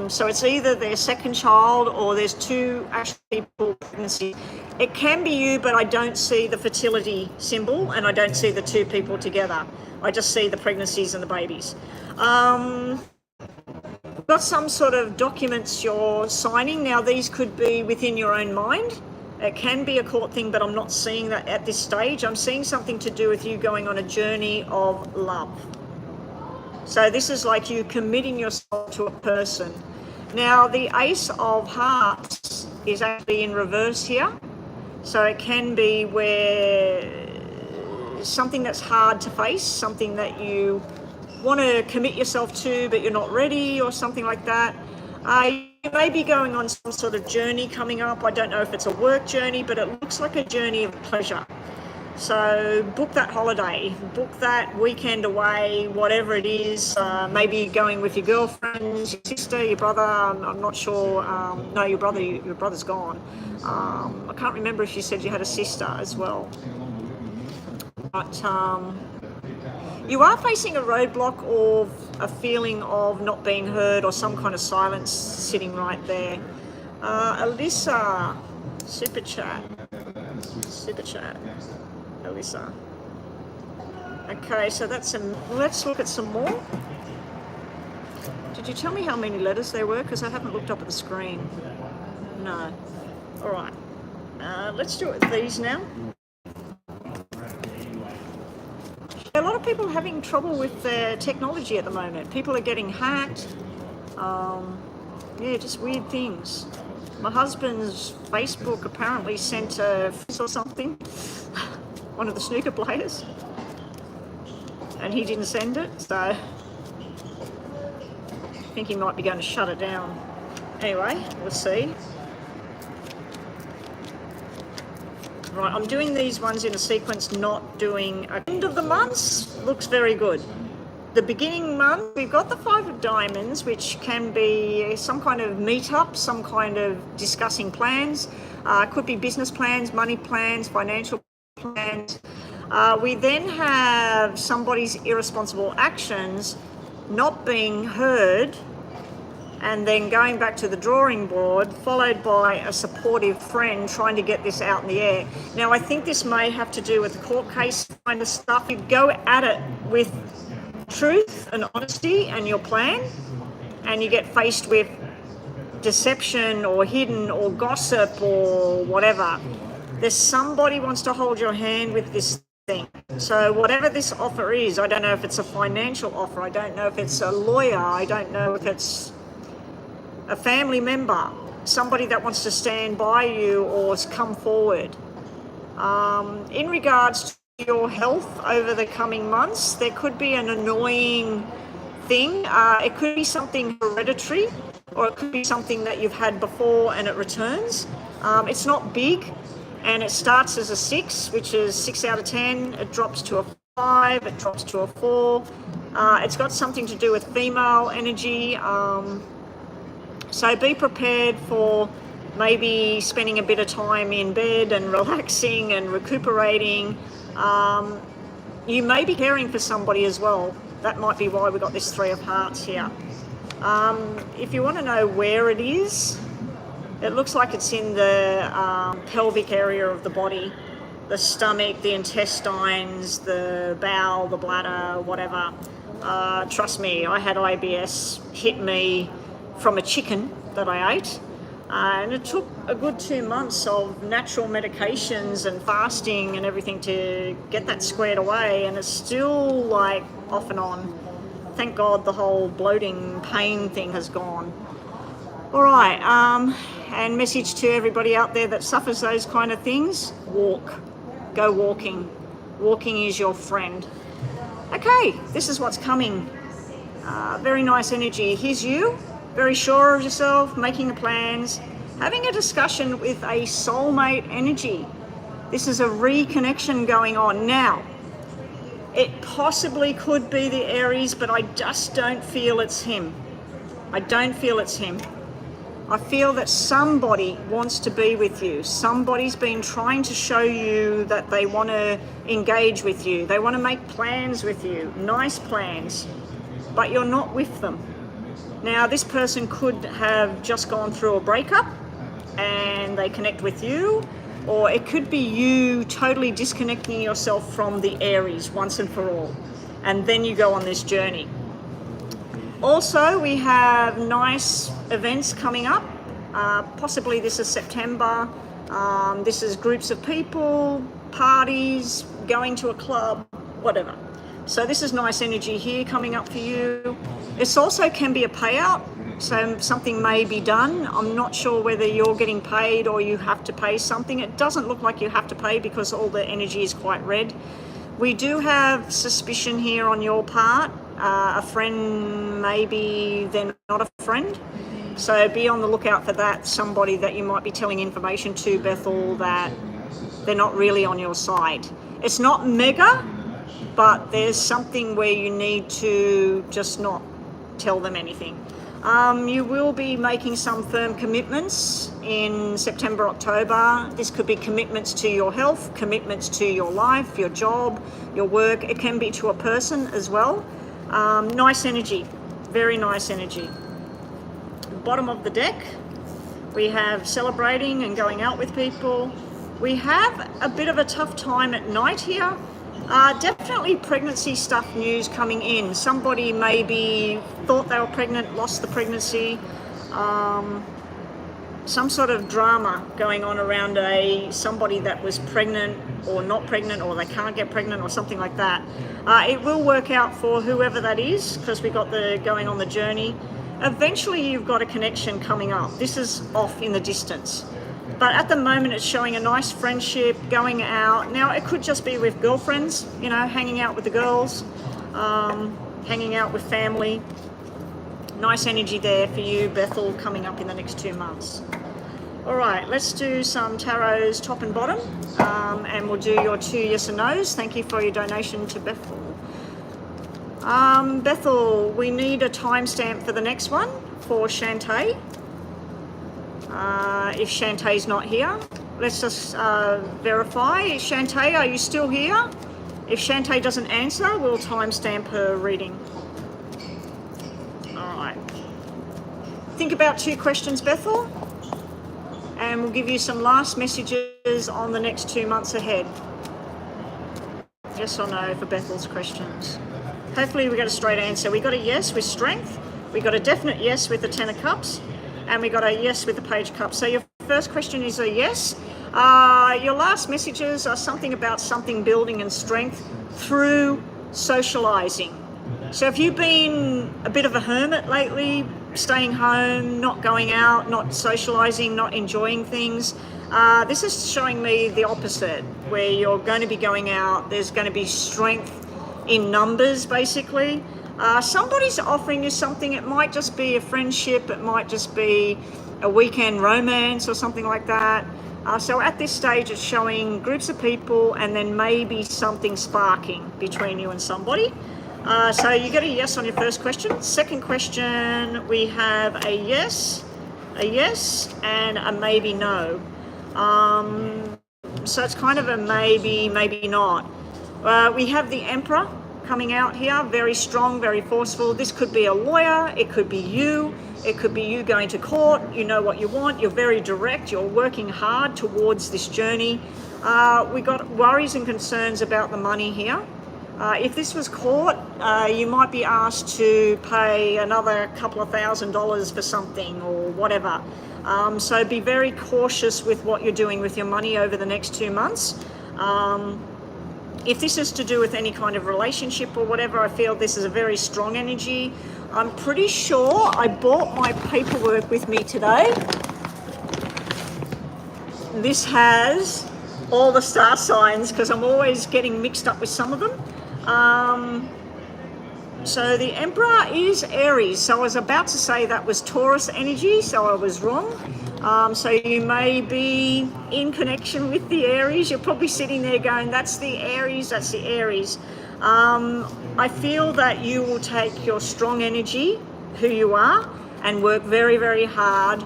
So it's either their second child or there's 2 actual people pregnancy. It can be you, but I don't see the fertility symbol, and I don't see the 2 people together. I just see the pregnancies and the babies. Got some sort of documents you're signing. Now, these could be within your own mind. It can be a court thing, but I'm not seeing that at this stage. I'm seeing something to do with you going on a journey of love. So this is like you committing yourself to a person. Now, the Ace of Hearts is actually in reverse here. So it can be where something that's hard to face, something that you want to commit yourself to, but you're not ready, or something like that. You may be going on some sort of journey coming up. I don't know if it's a work journey, but it looks like a journey of pleasure. So book that holiday, book that weekend away, whatever it is. Maybe going with your girlfriends, your sister, your brother. I'm not sure. No, your brother's gone. I can't remember if you said you had a sister as well. But you are facing a roadblock or a feeling of not being heard, or some kind of silence sitting right there. Alyssa, super chat. Alyssa. Okay, so that's let's look at some more. Did you tell me how many letters there were? Because I haven't looked up at the screen. No. All right. Let's do it with these now. A lot of people are having trouble with their technology at the moment. People are getting hacked. Yeah, just weird things. My husband's Facebook apparently sent a fizz or something, one of the snooker players, and he didn't send it, so I think he might be going to shut it down. Anyway, we'll see. Right, I'm doing these ones in a sequence, not doing a end of the months. Looks very good. The beginning month, we've got the 5 of Diamonds, which can be some kind of meet-up, some kind of discussing plans. Could be business plans, money plans, financial plans. We then have somebody's irresponsible actions not being heard, and then going back to the drawing board, followed by a supportive friend trying to get this out in the air. Now, I think this may have to do with the court case kind of stuff. You go at it with truth and honesty and your plan, and you get faced with deception or hidden or gossip or whatever. There's somebody wants to hold your hand with this thing. So whatever this offer is, I don't know if it's a financial offer, I don't know if it's a lawyer, I don't know if it's a family member, somebody that wants to stand by you or come forward. In regards to your health over the coming months, there could be an annoying thing. It could be something hereditary, or it could be something that you've had before and it returns. It's not big, and it starts as a 6, which is 6 out of 10. It drops to a 5, it drops to a 4. It's got something to do with female energy. So be prepared for maybe spending a bit of time in bed and relaxing and recuperating. You may be caring for somebody as well. That might be why we got this 3 of Hearts here. If you want to know where it is, it looks like it's in the pelvic area of the body, the stomach, the intestines, the bowel, the bladder, whatever. Trust me, I had IBS hit me from a chicken that I ate, and it took a good 2 months of natural medications and fasting and everything to get that squared away, and it's still like off and on. Thank God the whole bloating pain thing has gone. All right, and message to everybody out there that suffers those kind of things: walk, go walking. Walking is your friend. Okay, this is what's coming. Very nice energy. Here's you, very sure of yourself, making the plans, having a discussion with a soulmate energy. This is a reconnection going on now. It possibly could be the Aries, but I just don't feel it's him. I don't feel it's him. I feel that somebody wants to be with you. Somebody's been trying to show you that they want to engage with you. They want to make plans with you, nice plans, but you're not with them. Now, this person could have just gone through a breakup and they connect with you, or it could be you totally disconnecting yourself from the Aries once and for all, and then you go on this journey. Also, we have nice events coming up. Possibly this is September. This is groups of people, parties, going to a club, whatever. So this is nice energy here coming up for you. This also can be a payout, so something may be done. I'm not sure whether you're getting paid or you have to pay something. It doesn't look like you have to pay because all the energy is quite red. We do have suspicion here on your part. A friend, maybe they're not a friend. So be on the lookout for that. Somebody that you might be telling information to, Bethel, that they're not really on your side. It's not mega, but there's something where you need to just not tell them anything. You will be making some firm commitments in September, October. This could be commitments to your health, commitments to your life, your job, your work. It can be to a person as well. Nice energy, very nice energy. Bottom of the deck, we have celebrating and going out with people. We have a bit of a tough time at night here. Definitely pregnancy stuff news coming in. Somebody maybe thought they were pregnant, lost the pregnancy. Some sort of drama going on around somebody that was pregnant or not pregnant, or they can't get pregnant or something like that. It will work out for whoever that is, because we got the going on the journey. Eventually you've got a connection coming up. This is off in the distance. But at the moment it's showing a nice friendship, going out. Now it could just be with girlfriends, you know, hanging out with the girls, hanging out with family. Nice energy there for you, Bethel, coming up in the next 2 months. All right, let's do some tarots top and bottom, and we'll do your 2 yes and no's. Thank you for your donation to Bethel. Bethel, we need a timestamp for the next one for Shantae. If Shantae's not here, let's just verify. Shantae, are you still here? If Shantae doesn't answer, we'll timestamp her reading. All right. Think about 2 questions, Bethel, and we'll give you some last messages on the next 2 months ahead. Yes or no for Bethel's questions. Hopefully we got a straight answer. We got a yes with Strength, we got a definite yes with the 10 of Cups, and we got a yes with the Page of Cups. So your first question is a yes. Your last messages are something about something building and strength through socializing. So if you've been a bit of a hermit lately, staying home, not going out, not socializing, not enjoying things, this is showing me the opposite, where you're going to be going out, there's going to be strength in numbers, basically. Somebody's offering you something. It might just be a friendship, it might just be a weekend romance or something like that. So at this stage, it's showing groups of people and then maybe something sparking between you and somebody. So you get a yes on your first question. Second question, we have a yes, and a maybe no. So it's kind of a maybe, maybe not. We have the Emperor coming out here, very strong, very forceful. This could be a lawyer, it could be you. It could be you going to court, you know what you want, you're very direct, you're working hard towards this journey. We got worries and concerns about the money here. If this was court, you might be asked to pay another couple of $1,000s for something or whatever. So be very cautious with what you're doing with your money over the next 2 months. If this is to do with any kind of relationship or whatever, I feel this is a very strong energy. I'm pretty sure I brought my paperwork with me today. This has all the star signs because I'm always getting mixed up with some of them. So the Emperor is Aries. So I was about to say that was Taurus energy, so I was wrong. So you may be in connection with the Aries. You're probably sitting there going, that's the Aries, that's the Aries. I feel that you will take your strong energy, who you are, and work very, very hard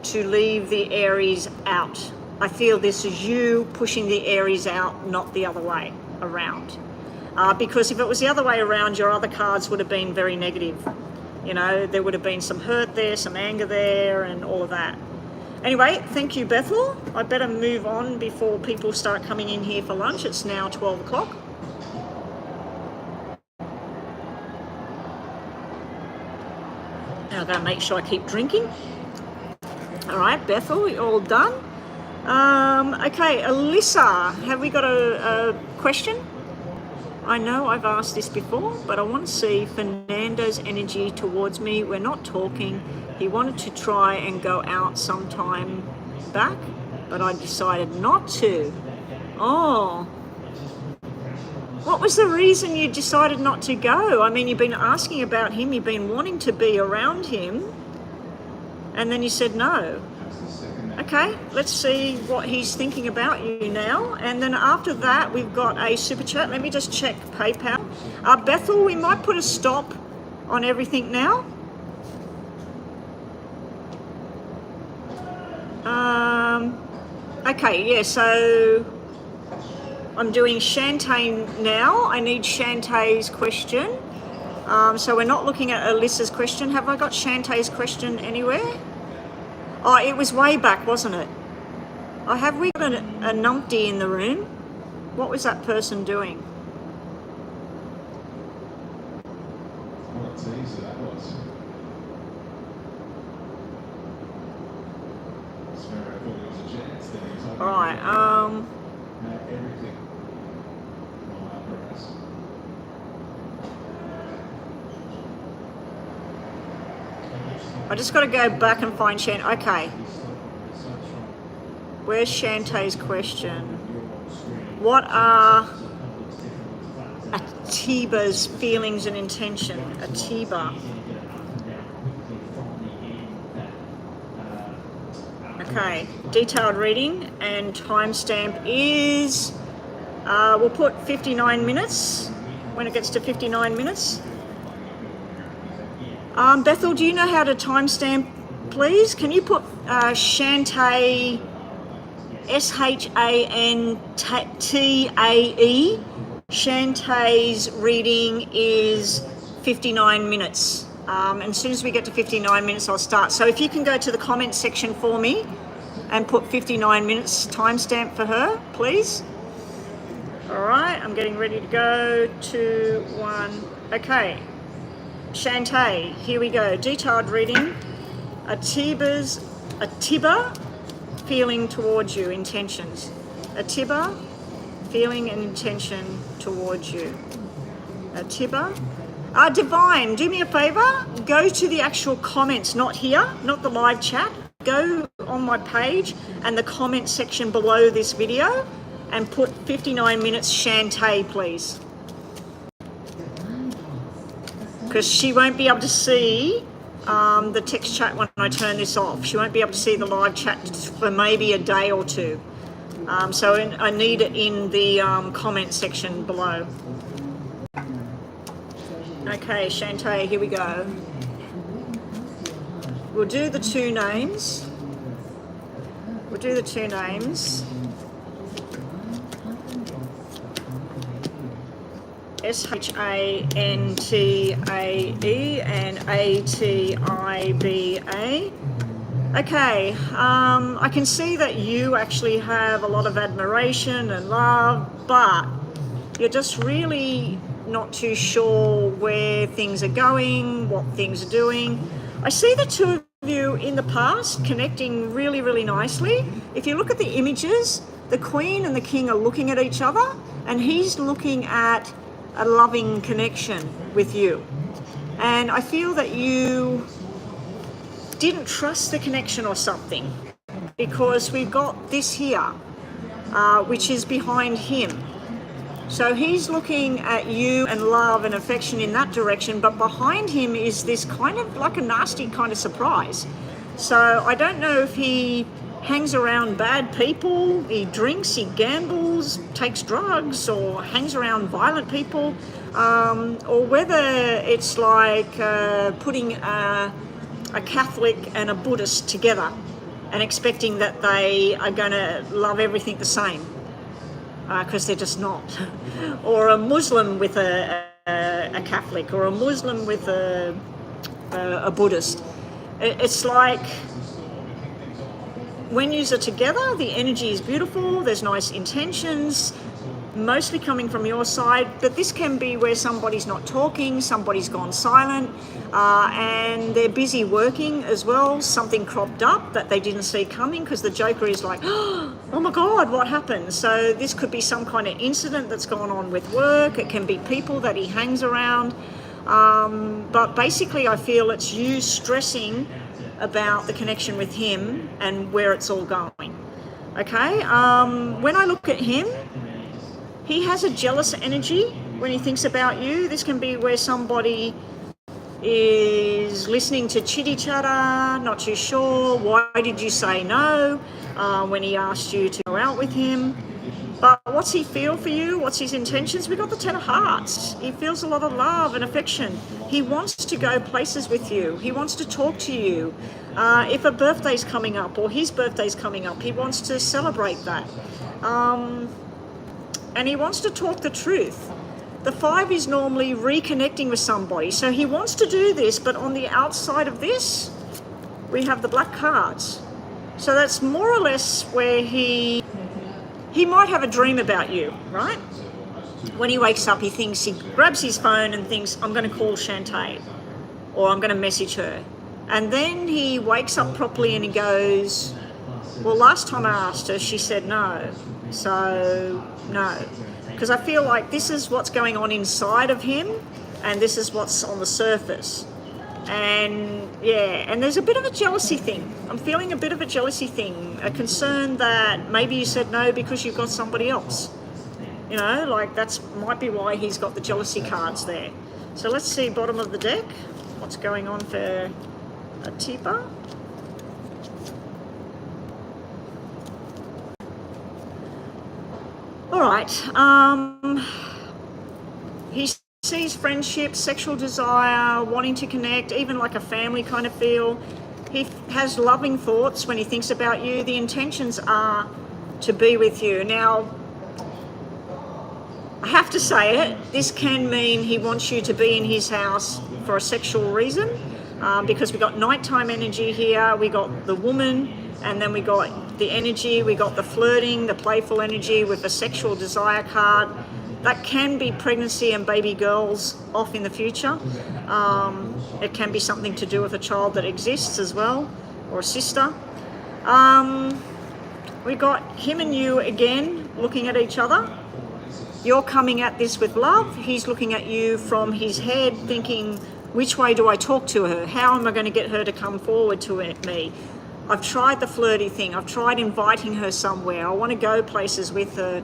to leave the Aries out. I feel this is you pushing the Aries out, not the other way around. Because if it was the other way around, your other cards would have been very negative. You know, there would have been some hurt there, some anger there, and all of that. Anyway, thank you, Bethel. I better move on before people start coming in here for lunch. It's now 12 o'clock. Now I've got to make sure I keep drinking. All right, Bethel, you're all done. Okay, Alyssa, have we got a question? I know I've asked this before, but I want to see Fernando's energy towards me. We're not talking. He wanted to try and go out sometime back, but I decided not to. Oh. What was the reason you decided not to go? I mean, you've been asking about him, you've been wanting to be around him, and then you said no. Okay, let's see what he's thinking about you now. And then after that, we've got a super chat. Let me just check PayPal. Bethel, we might put a stop on everything now. Okay, yeah, so I'm doing Shantae now. I need Shantae's question. So we're not looking at Alyssa's question. Have I got Shantae's question anywhere? Oh, it was way back, wasn't it? Oh, have we got a numpty in the room? What was that person doing? All right. I just got to go back and find Shantae. Okay. Where's Shantae's question? What are Atiba's feelings and intention? Atiba. Okay. Detailed reading and timestamp is, we'll put 59 minutes when it gets to 59 minutes. Bethel, do you know how to timestamp, please? Can you put Shantae, SHANTAE, Shantae's reading is 59 minutes. And as soon as we get to 59 minutes, I'll start. So if you can go to the comment section for me and put 59 minutes timestamp for her, please. All right, I'm getting ready to go. 2, 1. Okay, Shantae, here we go. Detailed reading. A Tiba feeling towards you, intentions. A Tiba feeling and intention towards you. A Tiba. Divine, do me a favor, go to the actual comments, not here, not the live chat. Go on my page and the comment section below this video and put 59 minutes Shantae, please. Because she won't be able to see the text chat when I turn this off. She won't be able to see the live chat for maybe a day or two. So I need it in the comment section below. Okay, Shantae, here we go. We'll do the two names. Shantae and Atiba. Okay, I can see that you actually have a lot of admiration and love, but you're just really not too sure where things are going, what things are doing. I see the two of you in the past connecting really, really nicely. If you look at the images, the Queen and the King are looking at each other, and he's looking at a loving connection with you. And I feel that you didn't trust the connection or something, because we've got this here, which is behind him. So he's looking at you and love and affection in that direction, but behind him is this kind of like a nasty kind of surprise. So I don't know if he hangs around bad people, he drinks, he gambles, takes drugs, or hangs around violent people, or whether it's like putting a Catholic and a Buddhist together and expecting that they are going to love everything the same. Because they're just not. Or a Muslim with a Catholic, or a Muslim with a Buddhist. It's like when yous are together, the energy is beautiful, there's nice intentions, mostly coming from your side, but this can be where somebody's not talking, somebody's gone silent, and they're busy working as well. Something cropped up that they didn't see coming, because the Joker is like, oh my God, what happened? So this could be some kind of incident that's gone on with work. It can be people that he hangs around. But basically I feel it's you stressing about the connection with him and where it's all going. Okay, when I look at him, he has a jealous energy when he thinks about you. This can be where somebody is listening to chitty chatter, not too sure. Why did you say no when he asked you to go out with him? But what's he feel for you? What's his intentions? We got the 10 of Hearts. He feels a lot of love and affection. He wants to go places with you. He wants to talk to you. If a birthday's coming up or his birthday's coming up, he wants to celebrate that. And he wants to talk the truth. The 5 is normally reconnecting with somebody. So he wants to do this, but on the outside of this, we have the black cards. So that's more or less where he might have a dream about you, right? When he wakes up, he grabs his phone and thinks, I'm going to call Shantae, or I'm going to message her. And then he wakes up properly and he goes, well, last time I asked her, she said no. So, no. Because I feel like this is what's going on inside of him, and this is what's on the surface. And yeah, and there's a bit of a jealousy thing. I'm feeling a bit of a jealousy thing, a concern that maybe you said no because you've got somebody else. You know, like that's might be why he's got the jealousy cards there. So let's see, bottom of the deck, what's going on for Atiba. All right, he sees friendship, sexual desire, wanting to connect, even like a family kind of feel. He has loving thoughts when he thinks about you. The intentions are to be with you. Now, I have to say it, this can mean he wants you to be in his house for a sexual reason, because we got nighttime energy here, we got the woman, and then we got the energy, we got the flirting, the playful energy with the sexual desire card. That can be pregnancy and baby girls off in the future. It can be something to do with a child that exists as well, or a sister. We got him and you again looking at each other. You're coming at this with love. He's looking at you from his head thinking, which way do I talk to her? How am I going to get her to come forward to me? I've tried the flirty thing. I've tried inviting her somewhere. I want to go places with her.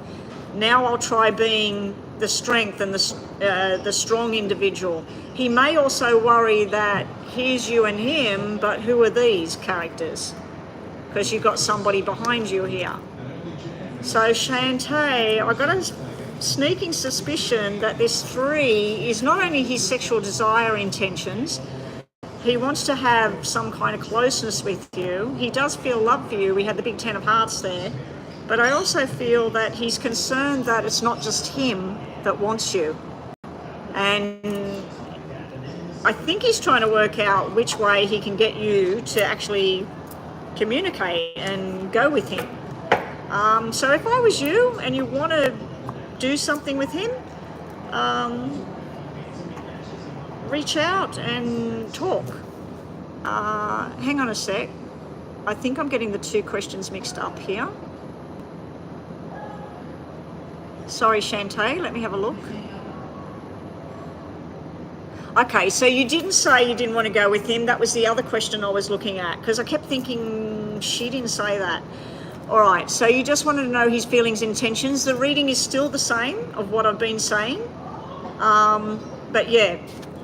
Now I'll try being the strength and the strong individual. He may also worry that here's you and him, but who are these characters? Because you've got somebody behind you here. So Shantae, I got a sneaking suspicion that this 3 is not only his sexual desire intentions, he wants to have some kind of closeness with you. He does feel love for you. We had the big 10 of hearts there. But I also feel that he's concerned that it's not just him that wants you. And I think he's trying to work out which way he can get you to actually communicate and go with him. So if I was you and you want to do something with him, reach out and talk. Hang on a sec. I think I'm getting the 2 questions mixed up here. Sorry, Shantae, let me have a look. Okay, so you didn't say you didn't want to go with him. That was the other question I was looking at, because I kept thinking she didn't say that. All right, so you just wanted to know his feelings, intentions. The reading is still the same of what I've been saying. But yeah,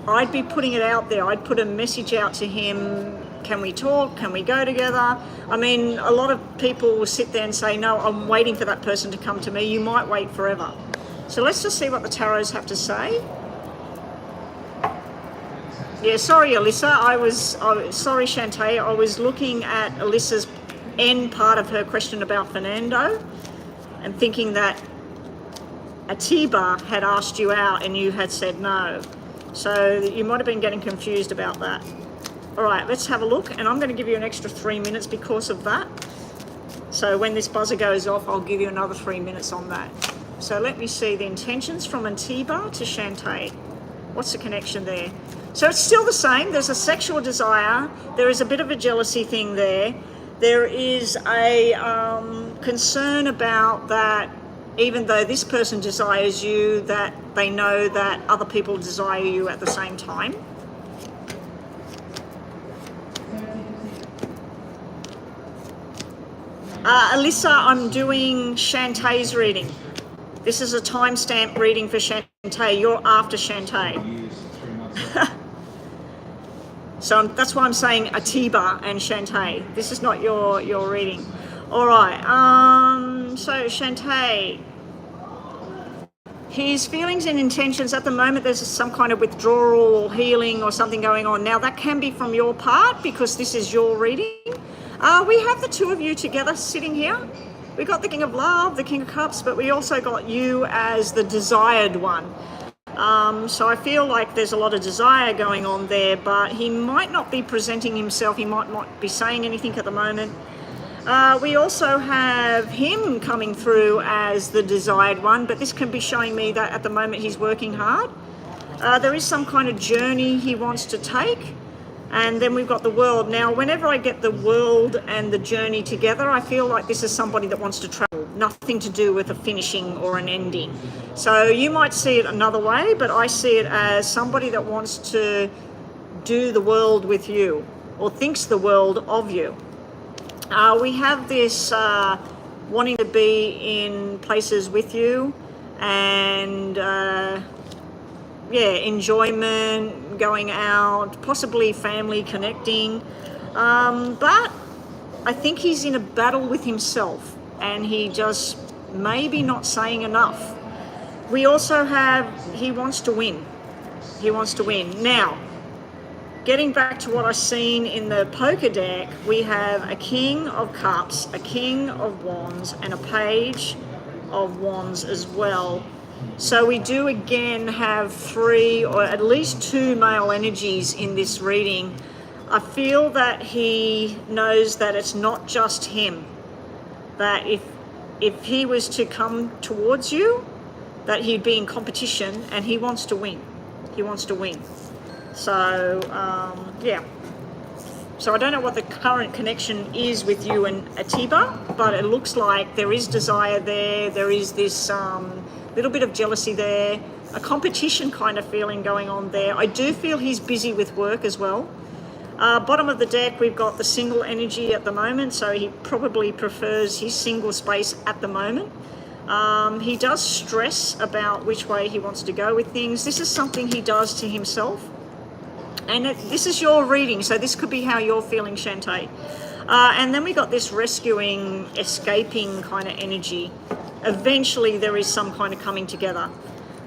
I'd be putting it out there. I'd put a message out to him. Can we talk? Can we go together? I mean, a lot of people will sit there and say, no, I'm waiting for that person to come to me. You might wait forever. So let's just see what the tarots have to say. Yeah, sorry, Alyssa. Sorry, Shantae. I was looking at Alyssa's end part of her question about Fernando and thinking that Atiba had asked you out and you had said no. So you might have been getting confused about that. All right, let's have a look. And I'm going to give you an extra 3 minutes because of that. So when this buzzer goes off, I'll give you another 3 minutes on that. So let me see the intentions from Atiba to Shantae. What's the connection there? So it's still the same. There's a sexual desire. There is a bit of a jealousy thing there. There is a concern about that even though this person desires you, that they know that other people desire you at the same time. Alyssa, I'm doing Shantae's reading. This is a timestamp reading for Shantae. You're after Shantae. So that's why I'm saying Atiba and Shantae. This is not your reading. All right. So Shantae, his feelings and intentions at the moment, there's some kind of withdrawal or healing or something going on. Now that can be from your part because this is your reading. We have the two of you together sitting here. We got the King of Love, the King of Cups, but we also got you as the desired one. So I feel like there's a lot of desire going on there, but he might not be presenting himself. He might not be saying anything at the moment. We also have him coming through as the desired one, but this can be showing me that at the moment he's working hard. There is some kind of journey he wants to take. And then we've got the world. Now, whenever I get the world and the journey together, I feel like this is somebody that wants to travel. Nothing to do with a finishing or an ending. So you might see it another way, but I see it as somebody that wants to do the world with you or thinks the world of you. We have this wanting to be in places with you and enjoyment, going out, possibly family connecting. But I think he's in a battle with himself and he just maybe not saying enough. We also have, he wants to win. He wants to win. Now, getting back to what I've seen in the poker deck, we have a King of Cups, a King of Wands, and a Page of Wands as well. So we do again have 3 or at least 2 male energies in this reading. I feel that he knows that it's not just him, that if he was to come towards you, that he'd be in competition and he wants to win. He wants to win. So, yeah. So I don't know what the current connection is with you and Atiba, but it looks like there is desire there. There is this little bit of jealousy there, a competition kind of feeling going on there. I do feel he's busy with work as well. Bottom of the deck, we've got the single energy at the moment, so he probably prefers his single space at the moment. He does stress about which way he wants to go with things. This is something he does to himself. And this is your reading, so this could be how you're feeling, Shantae. And then we got this rescuing, escaping kind of energy. Eventually there is some kind of coming together.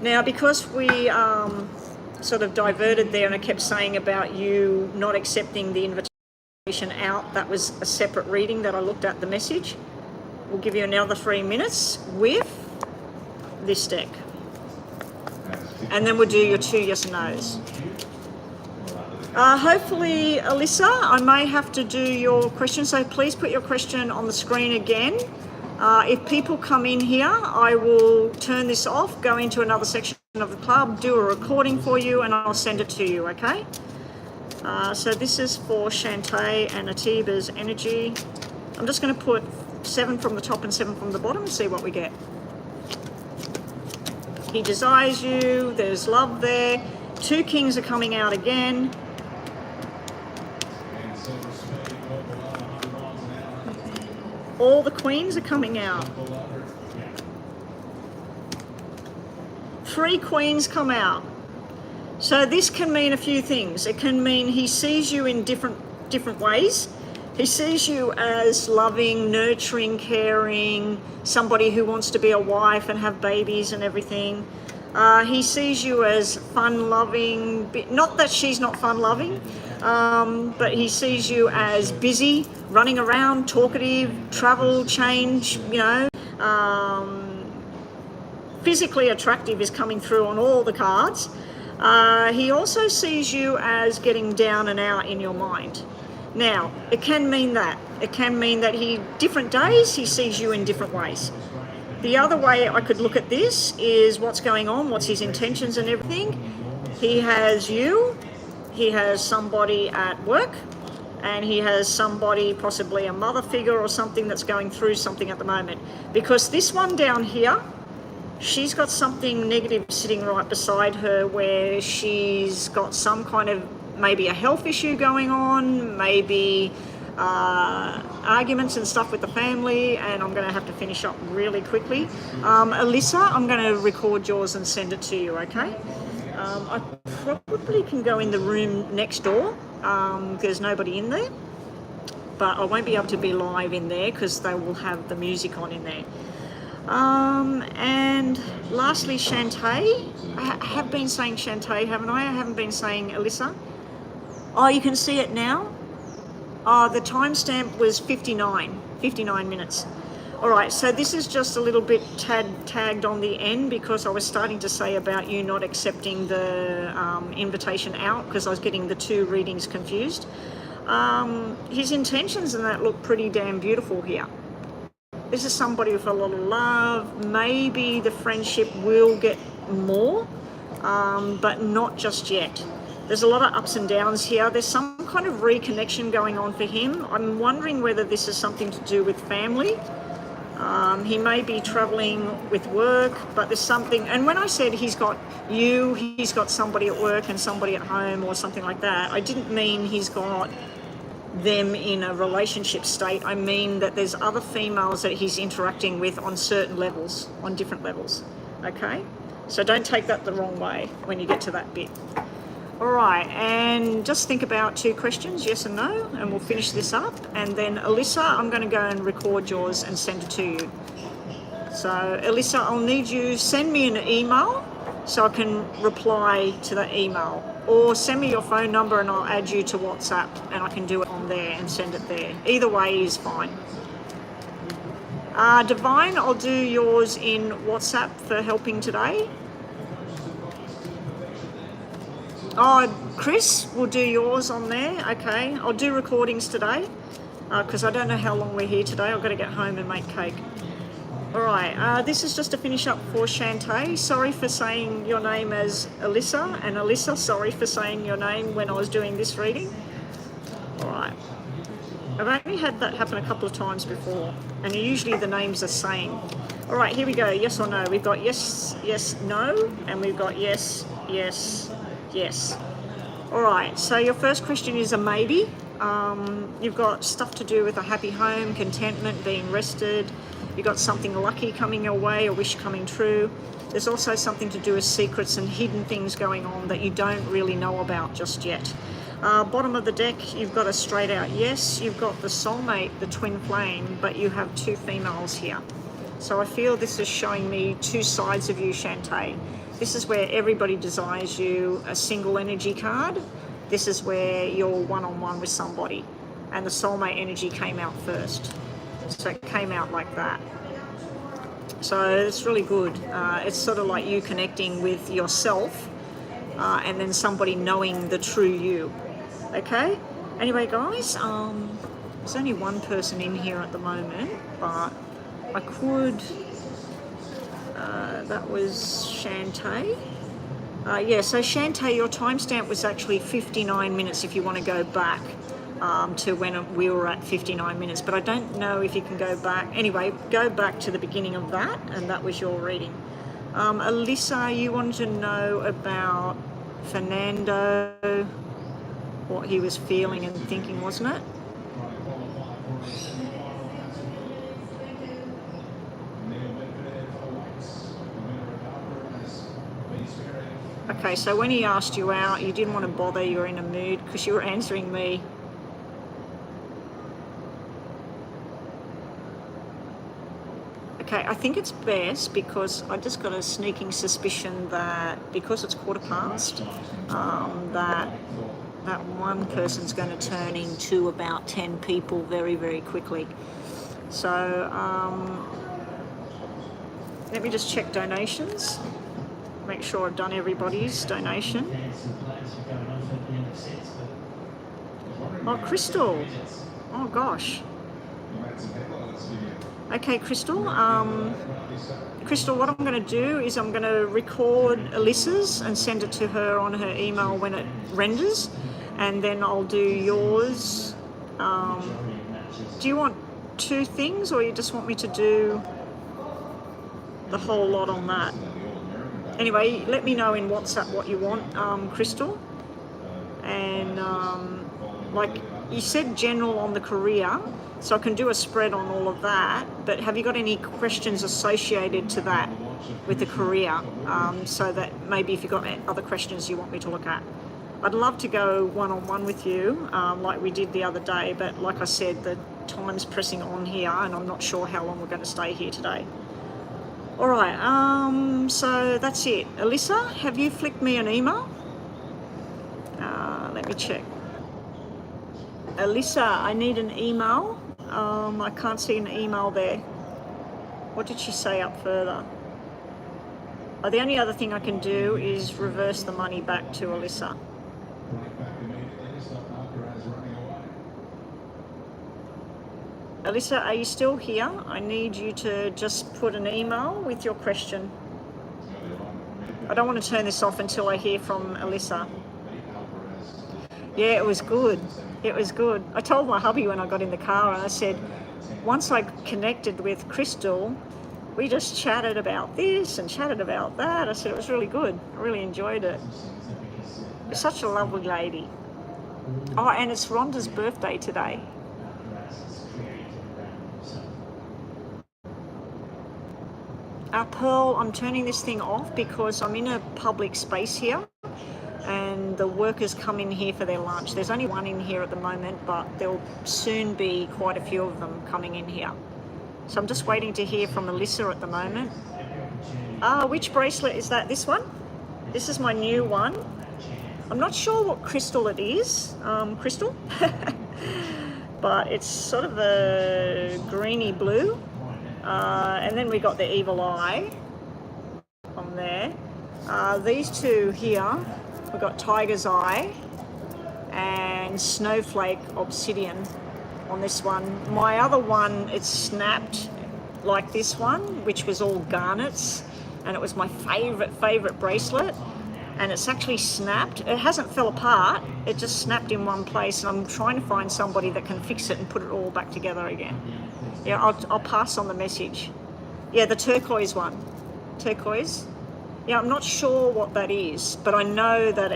Now, because we sort of diverted there and I kept saying about you not accepting the invitation out, that was a separate reading that I looked at the message. We'll give you another 3 minutes with this deck. And then we'll do your 2 yes and no's. Hopefully, Alyssa, I may have to do your question, so please put your question on the screen again. If people come in here, I will turn this off, go into another section of the club, do a recording for you, and I'll send it to you, okay? So this is for Shantae and Atiba's energy. I'm just going to put 7 from the top and 7 from the bottom and see what we get. He desires you, there's love there. 2 kings are coming out again. All the queens are coming out. 3 queens come out. So this can mean a few things. It can mean he sees you in different ways. He sees you as loving, nurturing, caring, somebody who wants to be a wife and have babies and everything. He sees you as fun-loving, not that she's not fun-loving, but he sees you as busy, running around, talkative, travel, change, you know. Physically attractive is coming through on all the cards. He also sees you as getting down and out in your mind. Now, it can mean that. It can mean that different days, he sees you in different ways. The other way I could look at this is what's going on, what's his intentions and everything. He has you, he has somebody at work, and he has somebody, possibly a mother figure or something, that's going through something at the moment. Because this one down here, she's got something negative sitting right beside her where she's got some kind of, maybe a health issue going on, maybe arguments and stuff with the family, and I'm going to have to finish up really quickly. Alyssa, I'm going to record yours and send it to you, okay? I probably can go in the room next door. There's nobody in there, but I won't be able to be live in there because they will have the music on in there. And lastly, Shantae. I have been saying Shantae, haven't I? I haven't been saying Alyssa. Oh, you can see it now. The timestamp was 59 minutes. All right, so this is just a little bit tagged on the end because I was starting to say about you not accepting the invitation out because I was getting the 2 readings confused. His intentions and that look pretty damn beautiful here. This is somebody with a lot of love. Maybe the friendship will get more, but not just yet. There's a lot of ups and downs here. There's some kind of reconnection going on for him. I'm wondering whether this is something to do with family. He may be traveling with work, but there's something, and when I said he's got you, he's got somebody at work and somebody at home or something like that, I didn't mean he's got them in a relationship state. I mean that there's other females that he's interacting with on certain levels, on different levels, okay? So don't take that the wrong way when you get to that bit. All right, and just think about 2 questions, yes and no, and we'll finish this up. And then Alyssa, I'm going to go and record yours and send it to you. So Alyssa, I'll need you, send me an email so I can reply to that email. Or send me your phone number and I'll add you to WhatsApp and I can do it on there and send it there. Either way is fine. Divine, I'll do yours in WhatsApp for helping today. Oh, Chris will do yours on there. Okay, I'll do recordings today because I don't know how long we're here today. I've got to get home and make cake. All right, this is just to finish up for Shantae. Sorry for saying your name as Alyssa, and Alyssa, sorry for saying your name when I was doing this reading. All right, I've only had that happen a couple of times before, and usually the names are same. All right, here we go, yes or no. We've got yes, yes, no, and we've got yes, yes, yes. All right, so your first question is a maybe. You've got stuff to do with a happy home, contentment, being rested. You've got something lucky coming your way, a wish coming true. There's also something to do with secrets and hidden things going on that you don't really know about just yet. Bottom of the deck, you've got a straight out yes. You've got the soulmate, the twin flame, but you have two females here. So I feel this is showing me two sides of you, Shantae. This is where everybody desires you, a single energy card. This is where you're one-on-one with somebody. And the soulmate energy came out first. So it came out like that. So it's really good. It's sort of like you connecting with yourself and then somebody knowing the true you. Okay? Anyway, guys, there's only one person in here at the moment, but I could... that was Shantae. Yeah, so Shantae, your timestamp was actually 59 minutes if you want to go back to when we were at 59 minutes, but I don't know if you can go back. Anyway, go back to the beginning of that, and that was your reading. Alyssa, you wanted to know about Fernando, what he was feeling and thinking, wasn't it? Okay, so when he asked you out, you didn't want to bother, you were in a mood because you were answering me. Okay, I think it's best because I just got a sneaking suspicion that because it's 1:15, that one person's going to turn into about 10 people very, very quickly. So let me just check donations. Make sure I've done everybody's donation. Oh, Crystal. Oh, gosh. Okay, Crystal. Crystal, what I'm going to do is I'm going to record Alyssa's and send it to her on her email when it renders. And then I'll do yours. Do you want two things or you just want me to do the whole lot on that? Anyway, let me know in WhatsApp what you want, Crystal. And like you said, general on the career, so I can do a spread on all of that. But have you got any questions associated to that with the career? So that maybe if you've got other questions you want me to look at. I'd love to go one-on-one with you, like we did the other day. But like I said, the time's pressing on here, and I'm not sure how long we're going to stay here today. All right, so that's it. Alyssa, have you flicked me an email? Let me check. Alyssa, I need an email. I can't see an email there. What did she say up further? Oh, the only other thing I can do is reverse the money back to Alyssa. Alyssa, are you still here? I need you to just put an email with your question. I don't want to turn this off until I hear from Alyssa. Yeah, it was good. It was good. I told my hubby when I got in the car, and I said, once I connected with Crystal, we just chatted about this and chatted about that. I said, it was really good. I really enjoyed it. You're such a lovely lady. Oh, and it's Rhonda's birthday today. Pearl, I'm turning this thing off because I'm in a public space here and the workers come in here for their lunch. There's only one in here at the moment, but there'll soon be quite a few of them coming in here. So I'm just waiting to hear from Alyssa at the moment. Which bracelet is that? This one? This is my new one. I'm not sure what crystal it is, Crystal, but it's sort of a greeny blue. And then we got the evil eye on there. These two here, we've got tiger's eye and snowflake obsidian on this one. My other one, it's snapped like this one, which was all garnets, and it was my favorite bracelet, and it's actually snapped. It hasn't fell apart, it just snapped in one place, and I'm trying to find somebody that can fix it and put it all back together again. Yeah, I'll pass on the message. Yeah, the turquoise one. Turquoise. Yeah, I'm not sure what that is, but I know that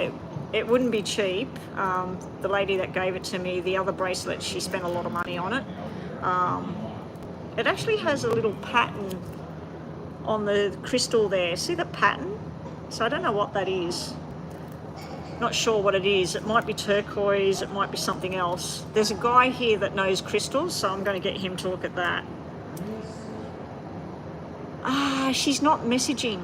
it wouldn't be cheap. The lady that gave it to me, the other bracelet, she spent a lot of money on it. It actually has a little pattern on the crystal there. See the pattern? So I don't know what that is. Not sure what it is. It might be turquoise, it might be something else. There's a guy here that knows crystals, so I'm going to get him to look at that. She's not messaging.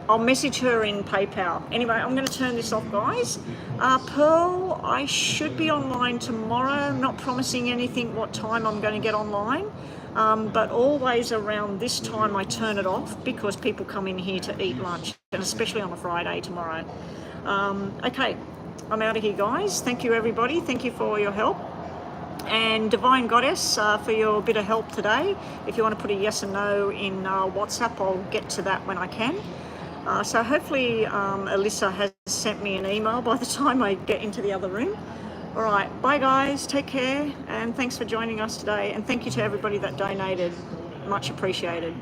I'll message her in PayPal. Anyway, I'm going to turn this off, guys. Pearl, I should be online tomorrow. I'm not promising anything what time I'm going to get online. But always around this time I turn it off because people come in here to eat lunch, and especially on a Friday tomorrow. Okay, I'm out of here, guys. Thank you, everybody. Thank you for your help. And Divine Goddess, for your bit of help today. If you want to put a yes and no in WhatsApp, I'll get to that when I can. So hopefully Alyssa has sent me an email by the time I get into the other room. All right, bye guys, take care, and thanks for joining us today, and thank you to everybody that donated, much appreciated.